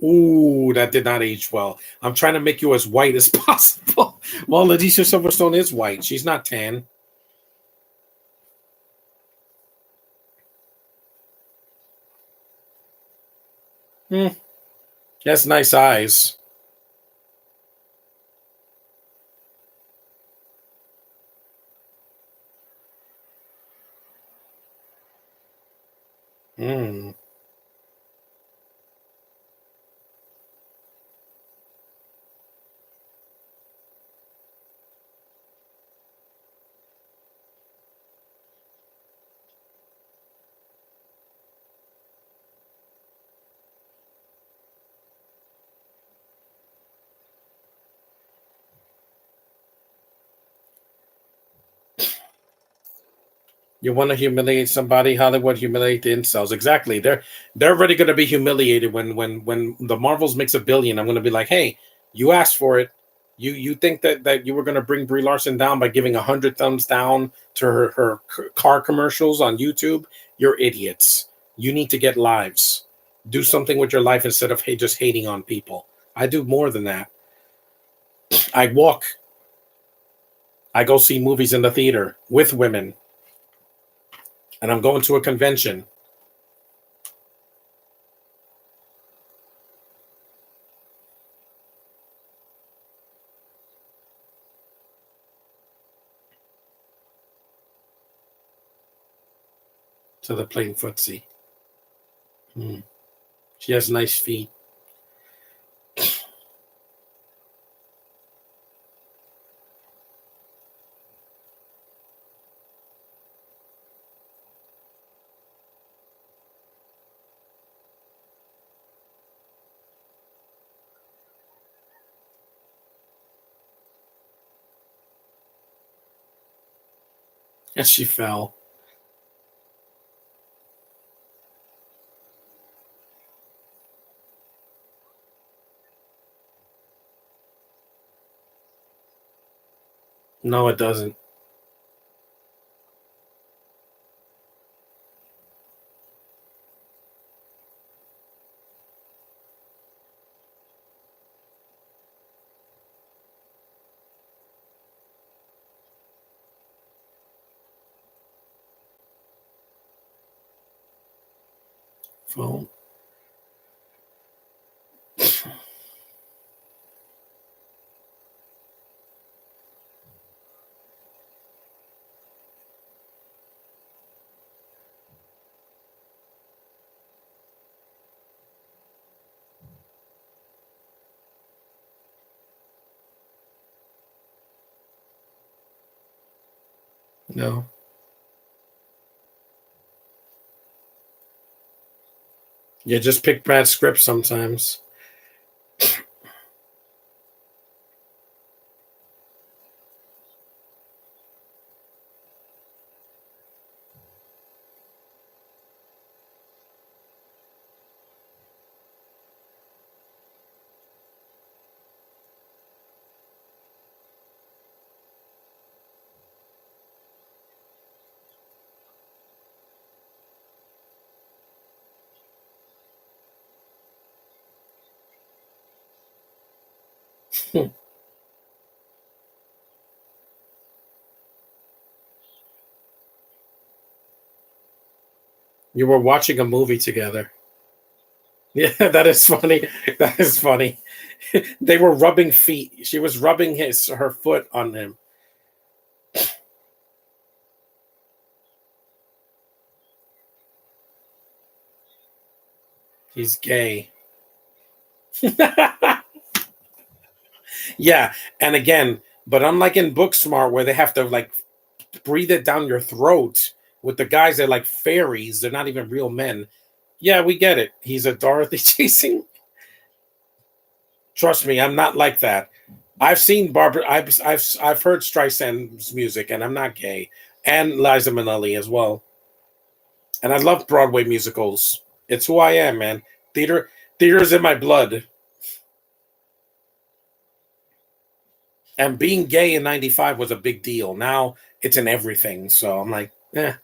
Ooh, that did not age well. I'm trying to make you as white as possible. Well, Letitia Silverstone is white. She's not tan. Hmm. She has nice eyes. Hmm. You want to humiliate somebody? Hollywood humiliate the incels. Exactly. They're already going to be humiliated when the Marvels makes 1 billion. I'm going to be like, hey, you asked for it. You think that you were going to bring Brie Larson down by giving 100 thumbs down to her car commercials on YouTube? You're idiots. You need to get lives. Do something with your life instead of just hating on people. I do more than that. I walk. I go see movies in the theater with women, and I'm going to a convention. To the playing footsie. Hmm. She has nice feet. Yes, she fell. No, it doesn't. Phone. No. You just pick bad scripts sometimes. You were watching a movie together. Yeah, that is funny. That is funny. They were rubbing feet. She was rubbing her foot on him. He's gay. Yeah, and again, but unlike in Booksmart where they have to like breathe it down your throat, with the guys they're like fairies. They're not even real men. Yeah, we get it. He's a Dorothy chasing. Trust me, I'm not like that. I've seen Barbara. I've heard Streisand's music, and I'm not gay. And Liza Minnelli as well. And I love Broadway musicals. It's who I am, man. Theater's in my blood. And being gay in '95 was a big deal. Now it's in everything. So I'm like,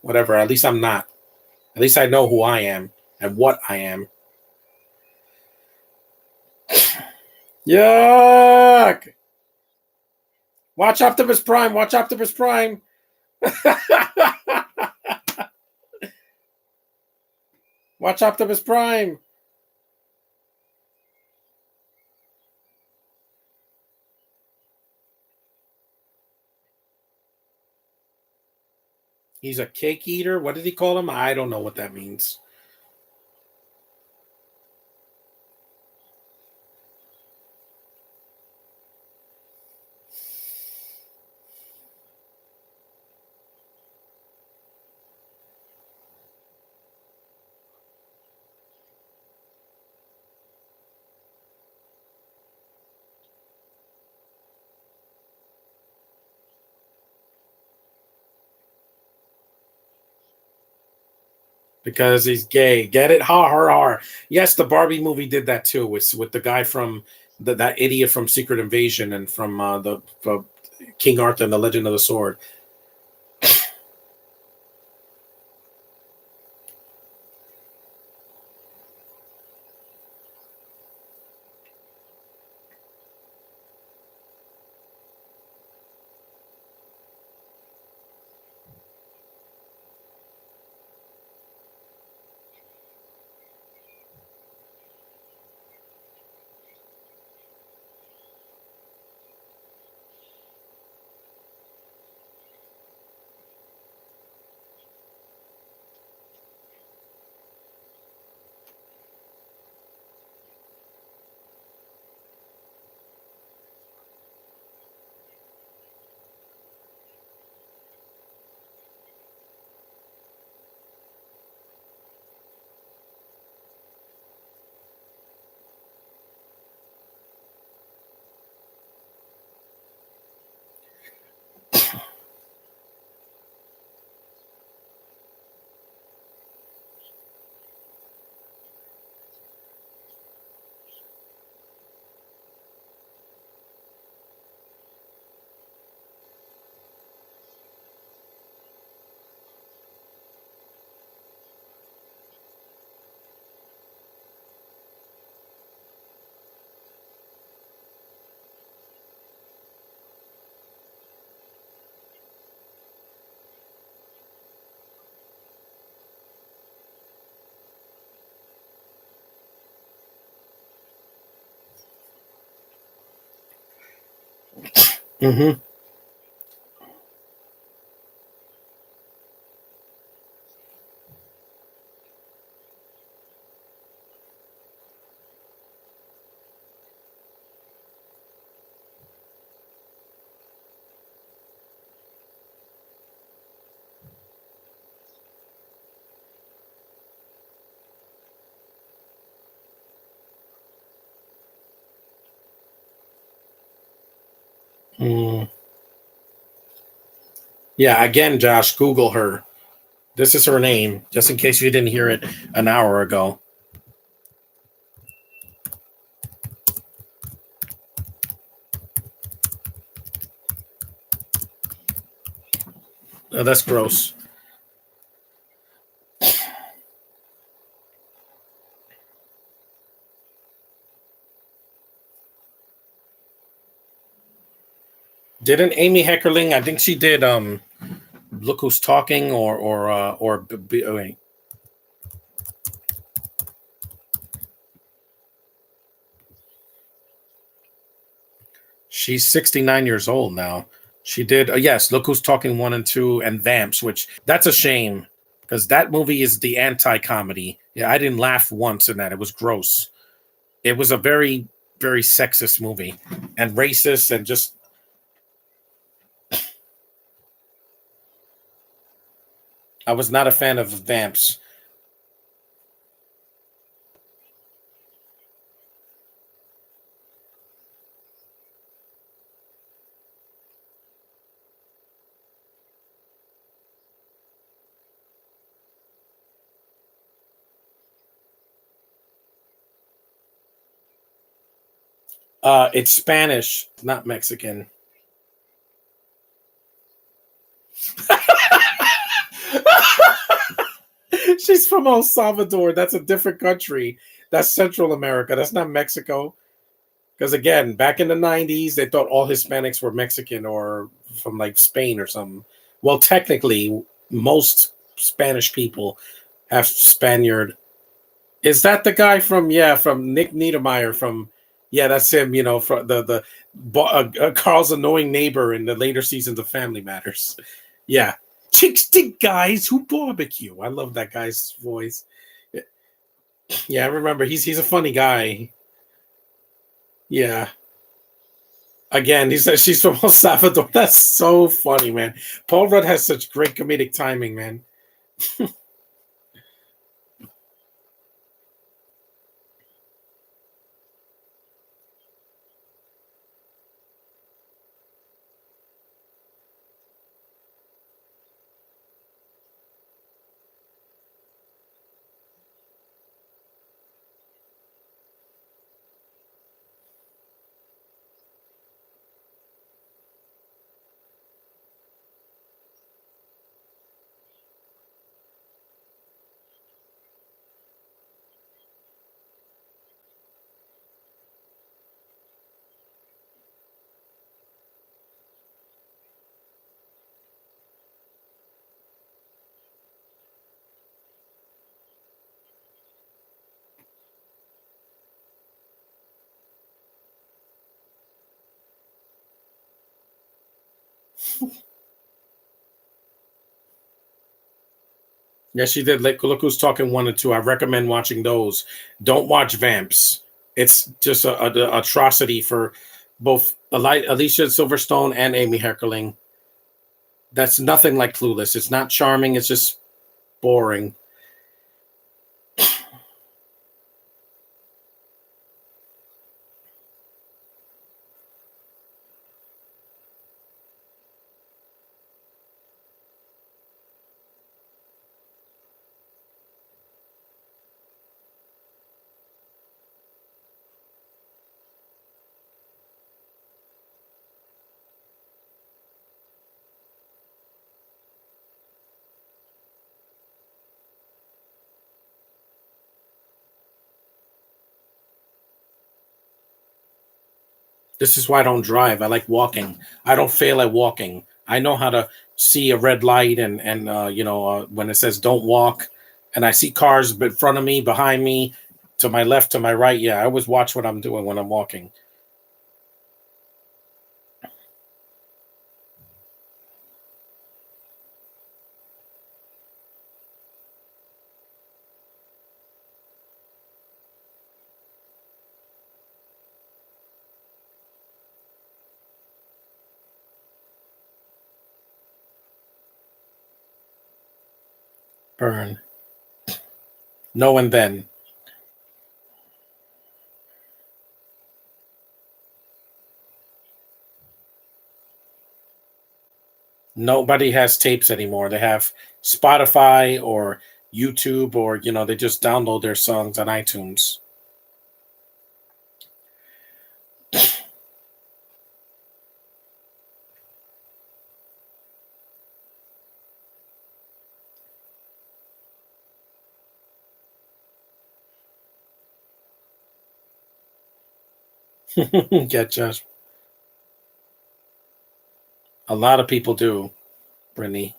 whatever. At least I'm not. At least I know who I am and what I am. Yuck! Watch Optimus Prime. Watch Optimus Prime. Watch Optimus Prime. He's a cake eater. What did he call him? I don't know what that means. Because he's gay. Get it? Ha ha ha. Yes, the Barbie movie did that too. With the guy from that idiot from Secret Invasion and from the King Arthur and the Legend of the Sword. Mm-hmm. Mm. Yeah, again, Josh, Google her. This is her name, just in case you didn't hear it an hour ago. That's gross. Didn't Amy Heckerling? I think she did. Look Who's Talking, wait. She's 69 years old now. She did, yes, Look Who's Talking 1 and 2 and Vamps, which that's a shame because that movie is the anti comedy. Yeah, I didn't laugh once in that. It was gross. It was a very, very sexist movie and racist and just, I was not a fan of Vamps. It's Spanish, not Mexican. She's from El Salvador. That's a different country. That's Central America. That's not Mexico. Because again, back in the 90s, they thought all Hispanics were Mexican or from like Spain or something. Well, technically, most Spanish people have Spaniard. Is that the guy from, yeah, from Nick Niedermeyer from, yeah, that's him, from Carl's annoying neighbor in the later seasons of Family Matters. Yeah. Chicks dig guys who barbecue. I love that guy's voice. Yeah, I remember he's a funny guy. Yeah. Again, he says she's from El Salvador. That's so funny, man. Paul Rudd has such great comedic timing, man. Yeah, she did. Look Who's Talking 1 and 2. I recommend watching those. Don't watch Vamps. It's just a atrocity for both Alicia Silverstone and Amy Heckerling. That's nothing like Clueless. It's not charming. It's just boring. This is why I don't drive. I like walking. I don't fail at walking. I know how to see a red light and when it says don't walk, and I see cars in front of me, behind me, to my left, to my right. Yeah, I always watch what I'm doing when I'm walking. Burn. No and then. Nobody has tapes anymore. They have Spotify or YouTube, or they just download their songs on iTunes. Get just a lot of people do, Brittany.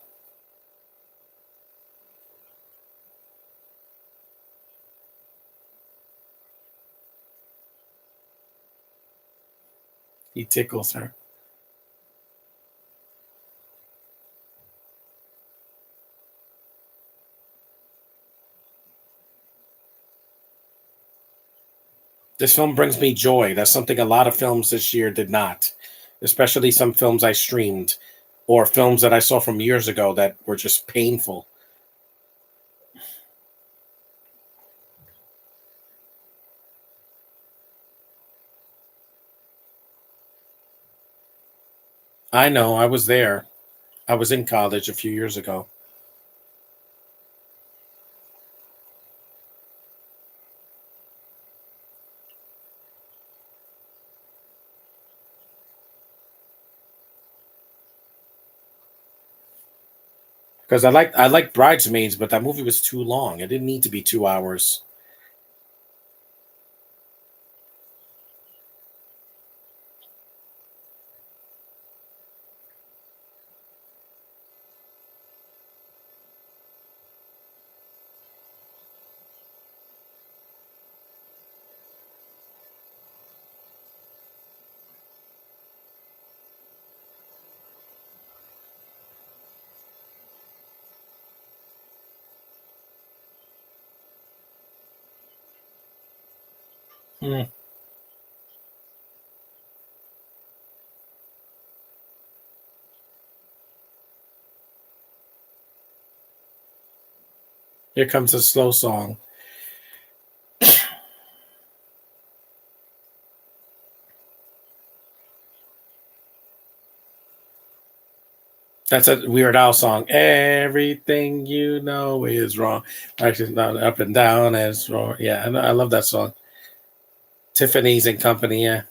He tickles her. This film brings me joy. That's something a lot of films this year did not, especially some films I streamed or films that I saw from years ago that were just painful. I know, I was there. I was in college a few years ago because I like Bridesmaids, but that movie was too long. It didn't need to be 2 hours. Hmm. Here comes a slow song. That's a Weird Al song. Everything you know is wrong. Actually, not up and down is wrong. Yeah, I love that song. Tiffany's and Company. Yeah.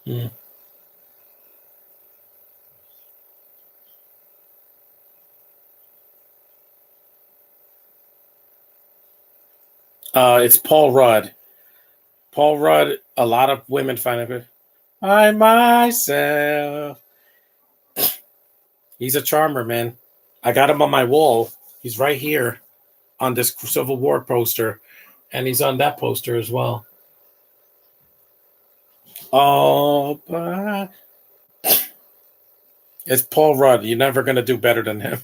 Hmm. It's Paul Rudd. Paul Rudd. A lot of women find it. I myself. He's a charmer, man. I got him on my wall. He's right here on this Civil War poster, and he's on that poster as well. Oh, but it's Paul Rudd. You're never gonna do better than him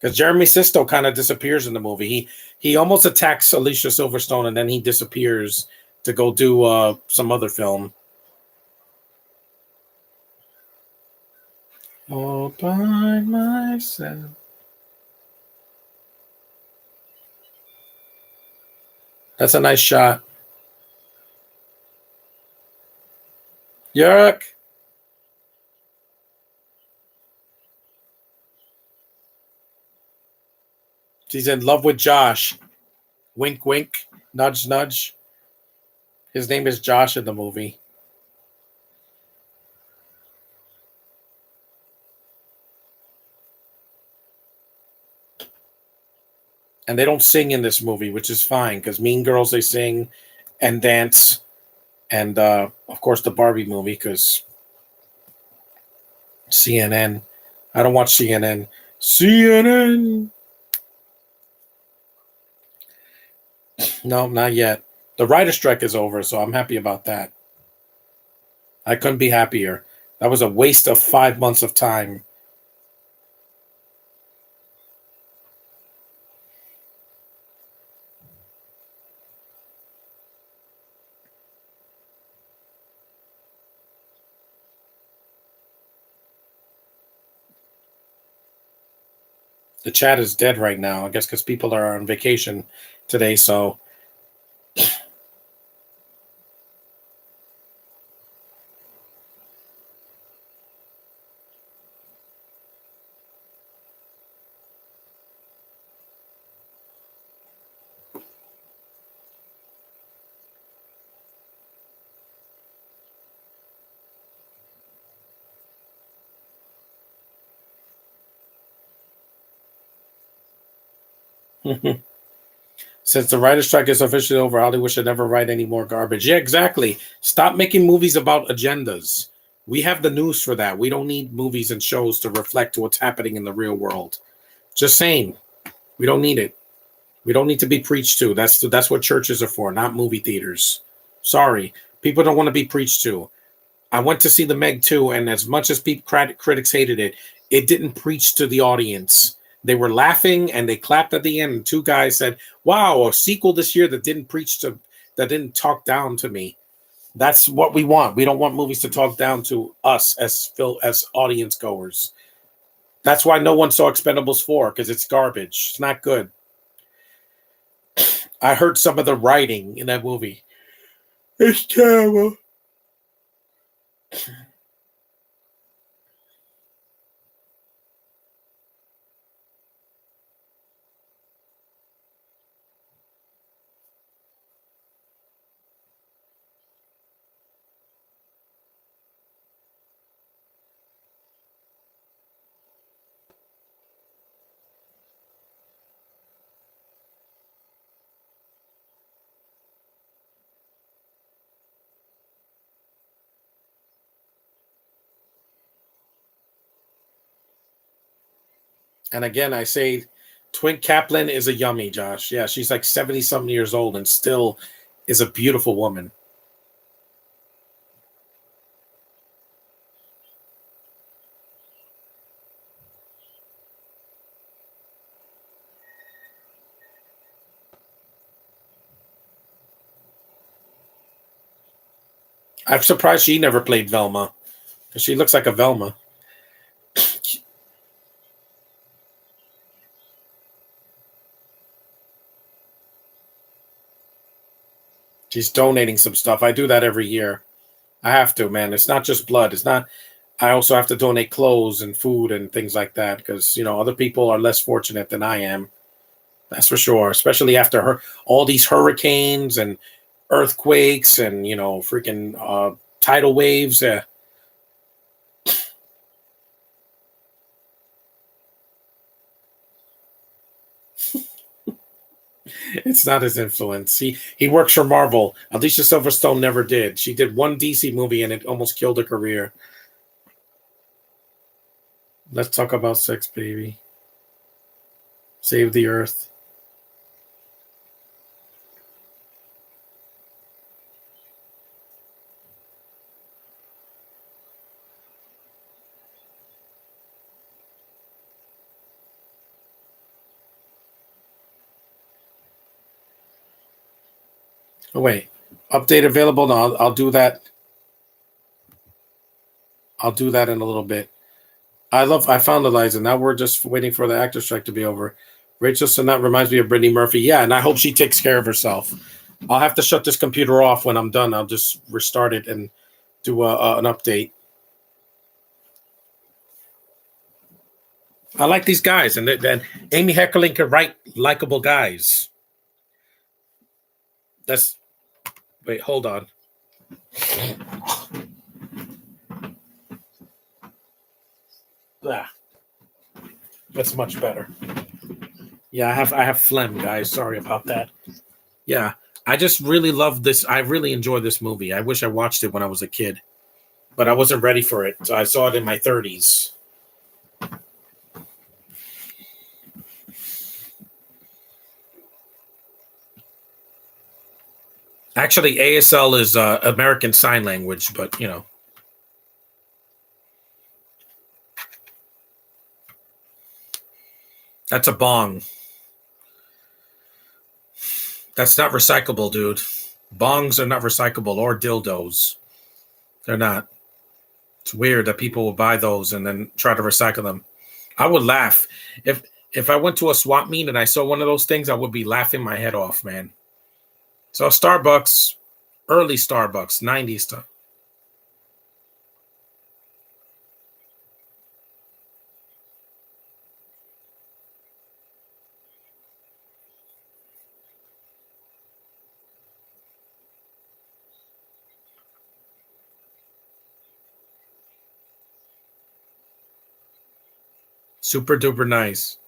because Jeremy Sisto kind of disappears in the movie. He almost attacks Alicia Silverstone, and then he disappears to go do some other film. All by myself. That's a nice shot. Yuck. She's in love with Josh. Wink, wink. Nudge, nudge. His name is Josh in the movie. And they don't sing in this movie, which is fine because Mean Girls they sing and dance, and of course the Barbie movie because CNN. I don't watch CNN. CNN. No, not yet. The writer strike is over, so I'm happy about that. I couldn't be happier. That was a waste of 5 months of time. The chat is dead right now, I guess, because people are on vacation today. So, since the writer's strike is officially over, Hollywood should never write any more garbage. Yeah, exactly. Stop making movies about agendas. We have the news for that. We don't need movies and shows to reflect what's happening in the real world. Just saying, we don't need it. We don't need to be preached to. That's what churches are for, not movie theaters. Sorry, people don't want to be preached to. I went to see the Meg 2, and as much as critics hated it, it didn't preach to the audience. They were laughing and they clapped at the end. And two guys said, "Wow, a sequel this year that didn't talk down to me." That's what we want. We don't want movies to talk down to us as audience goers. That's why no one saw Expendables 4, because it's garbage. It's not good. I heard some of the writing in that movie. It's terrible. And again, I say Twink Kaplan is a yummy, Josh. Yeah, she's like 70 something years old and still is a beautiful woman. I'm surprised she never played Velma, because she looks like a Velma. She's donating some stuff. I do that every year. I have to, man. It's not just blood. It's not. I also have to donate clothes and food and things like that, because other people are less fortunate than I am. That's for sure. Especially after all these hurricanes and earthquakes and freaking tidal waves. It's not his influence. He works for Marvel. Alicia Silverstone never did. She did one DC movie and it almost killed her career. Let's talk about sex, baby. Save the Earth. Oh wait, update available. No, I'll do that. I'll do that in a little bit. I found Eliza. Now we're just waiting for the actor strike to be over. Rachel Sennett reminds me of Brittany Murphy. Yeah, and I hope she takes care of herself. I'll have to shut this computer off when I'm done. I'll just restart it and do an update. I like these guys, and then Amy Heckerling can write likable guys. That's wait, hold on. Ah, that's much better. Yeah, I have phlegm, guys. Sorry about that. Yeah, I just really love this. I really enjoy this movie. I wish I watched it when I was a kid, but I wasn't ready for it. So I saw it in my 30s. Actually, ASL is American Sign Language, but that's a bong. That's not recyclable, dude. Bongs are not recyclable, or dildos. They're not. It's weird that people will buy those and then try to recycle them. I would laugh if If I went to a swap meet and I saw one of those things, I would be laughing my head off, man. So Starbucks, early Starbucks, 90s stuff. Super duper nice.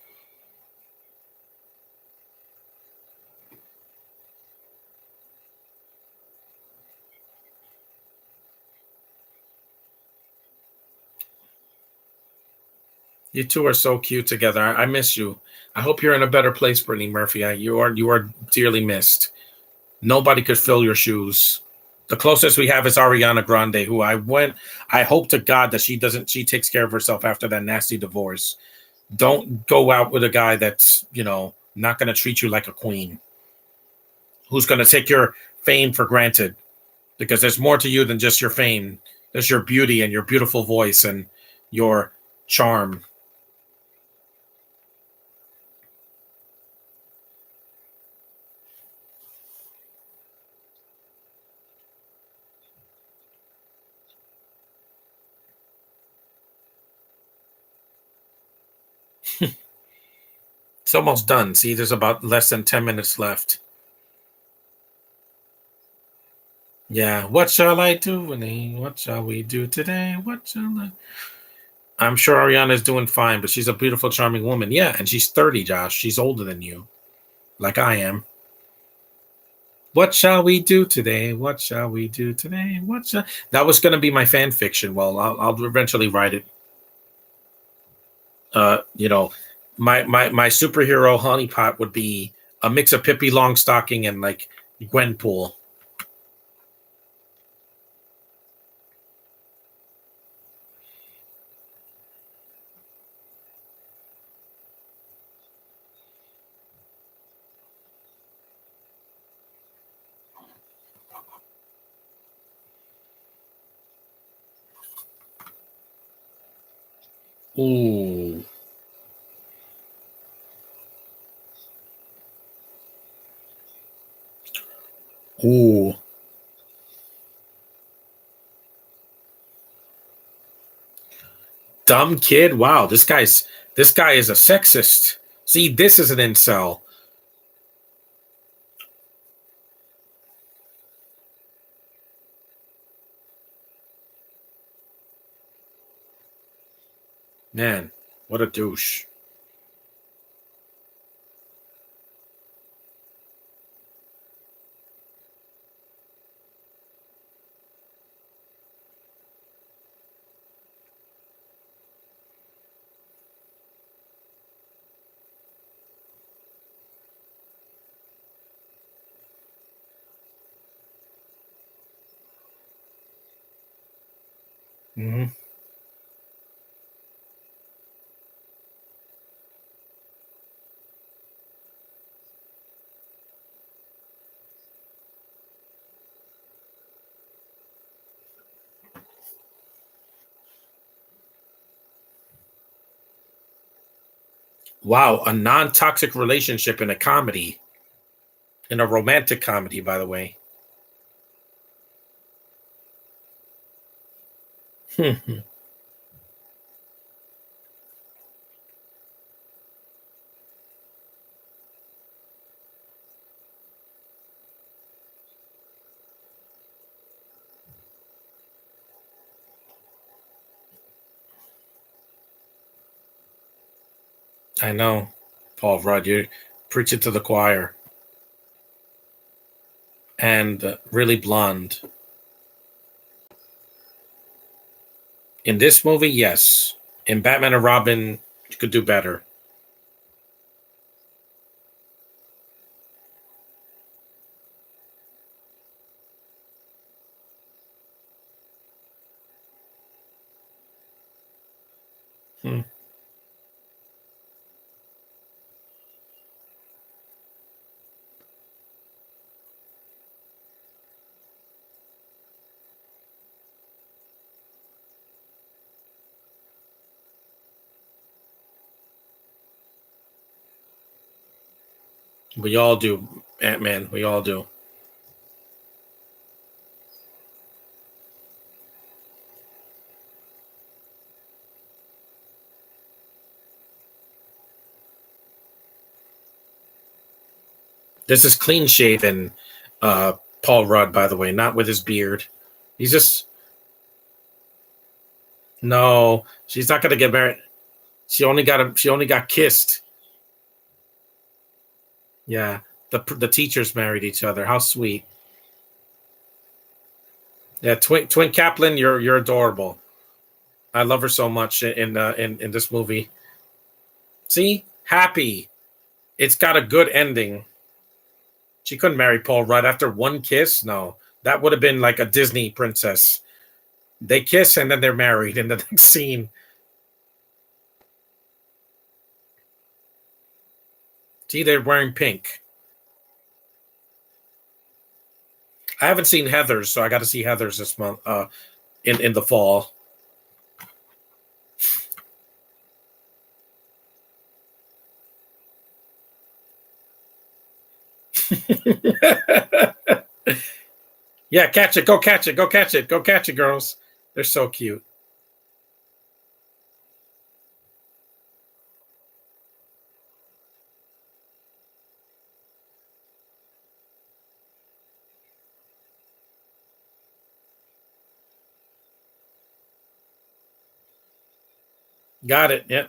You two are so cute together. I miss you. I hope you're in a better place, Brittany Murphy. You are dearly missed. Nobody could fill your shoes. The closest we have is Ariana Grande, who I went. I hope to God that she doesn't. She takes care of herself after that nasty divorce. Don't go out with a guy that's not going to treat you like a queen, who's going to take your fame for granted. Because there's more to you than just your fame. There's your beauty and your beautiful voice and your charm. It's almost done. See, there's about less than 10 minutes left. Yeah. What shall I do, Winnie? What shall we do today? What shall I? I'm sure Ariana's doing fine, but she's a beautiful, charming woman. Yeah, and she's 30, Josh. She's older than you, like I am. What shall we do today? What shall we do today? What shall that was going to be my fan fiction. Well, I'll eventually write it. You know, my superhero honeypot would be a mix of Pippi Longstocking and like Gwenpool. Ooh, ooh, dumb kid. Wow, this guy is a sexist. See, this is an incel. Man, what a douche. Mhm. Wow, a non-toxic relationship in a comedy, in a romantic comedy, by the way. I know, Paul Rudd. You're preaching to the choir, and really blonde. In this movie, yes. In Batman and Robin, you could do better. Hmm. We all do, Ant-Man. We all do. This is clean shaven, uh, Paul Rudd, by the way, not with his beard. He's just no. She's not gonna get married. She only got kissed. Yeah, the teachers married each other. How sweet. Yeah, twin Kaplan, you're adorable. I love her so much in this movie. See, happy. It's got a good ending. She couldn't marry Paul Rudd after one kiss. No, that would have been like a Disney princess. They kiss and then they're married in the next scene. See, they're wearing pink. I haven't seen Heather's, so I got to see Heather's this month. In the fall. Yeah, catch it, go catch it, go catch it, go catch it, girls. They're so cute. Got it. Yeah.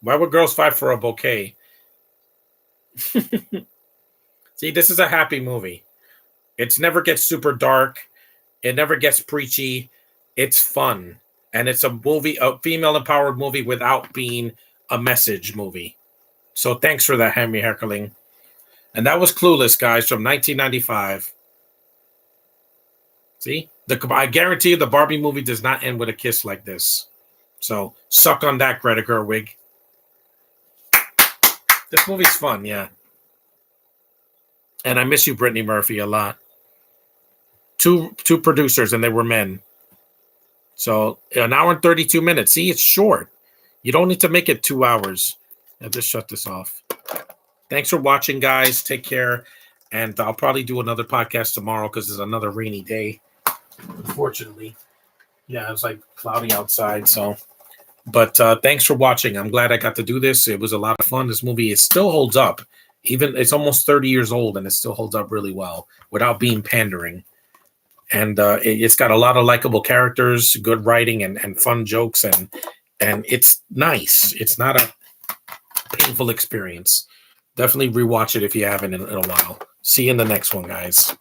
Why would girls fight for a bouquet? See, this is a happy movie. It's never gets super dark. It never gets preachy. It's fun. And it's a movie, a female empowered movie without being a message movie. So thanks for that, Henry Heckling. And that was Clueless, guys, from 1995. See? I guarantee you the Barbie movie does not end with a kiss like this. So suck on that, Greta Gerwig. This movie's fun, yeah. And I miss you, Brittany Murphy, a lot. Two producers, and they were men. So an hour and 32 minutes. See, it's short. You don't need to make it 2 hours. I'll just shut this off. Thanks for watching, guys. Take care. And I'll probably do another podcast tomorrow because it's another rainy day. Unfortunately. Yeah, it's like cloudy outside. So, but thanks for watching. I'm glad I got to do this. It was a lot of fun. This movie, it still holds up. Even it's almost 30 years old and it still holds up really well without being pandering. And it's got a lot of likable characters, good writing, and fun jokes, and it's nice. It's not a painful experience. Definitely rewatch it if you haven't in a while. See you in the next one, guys.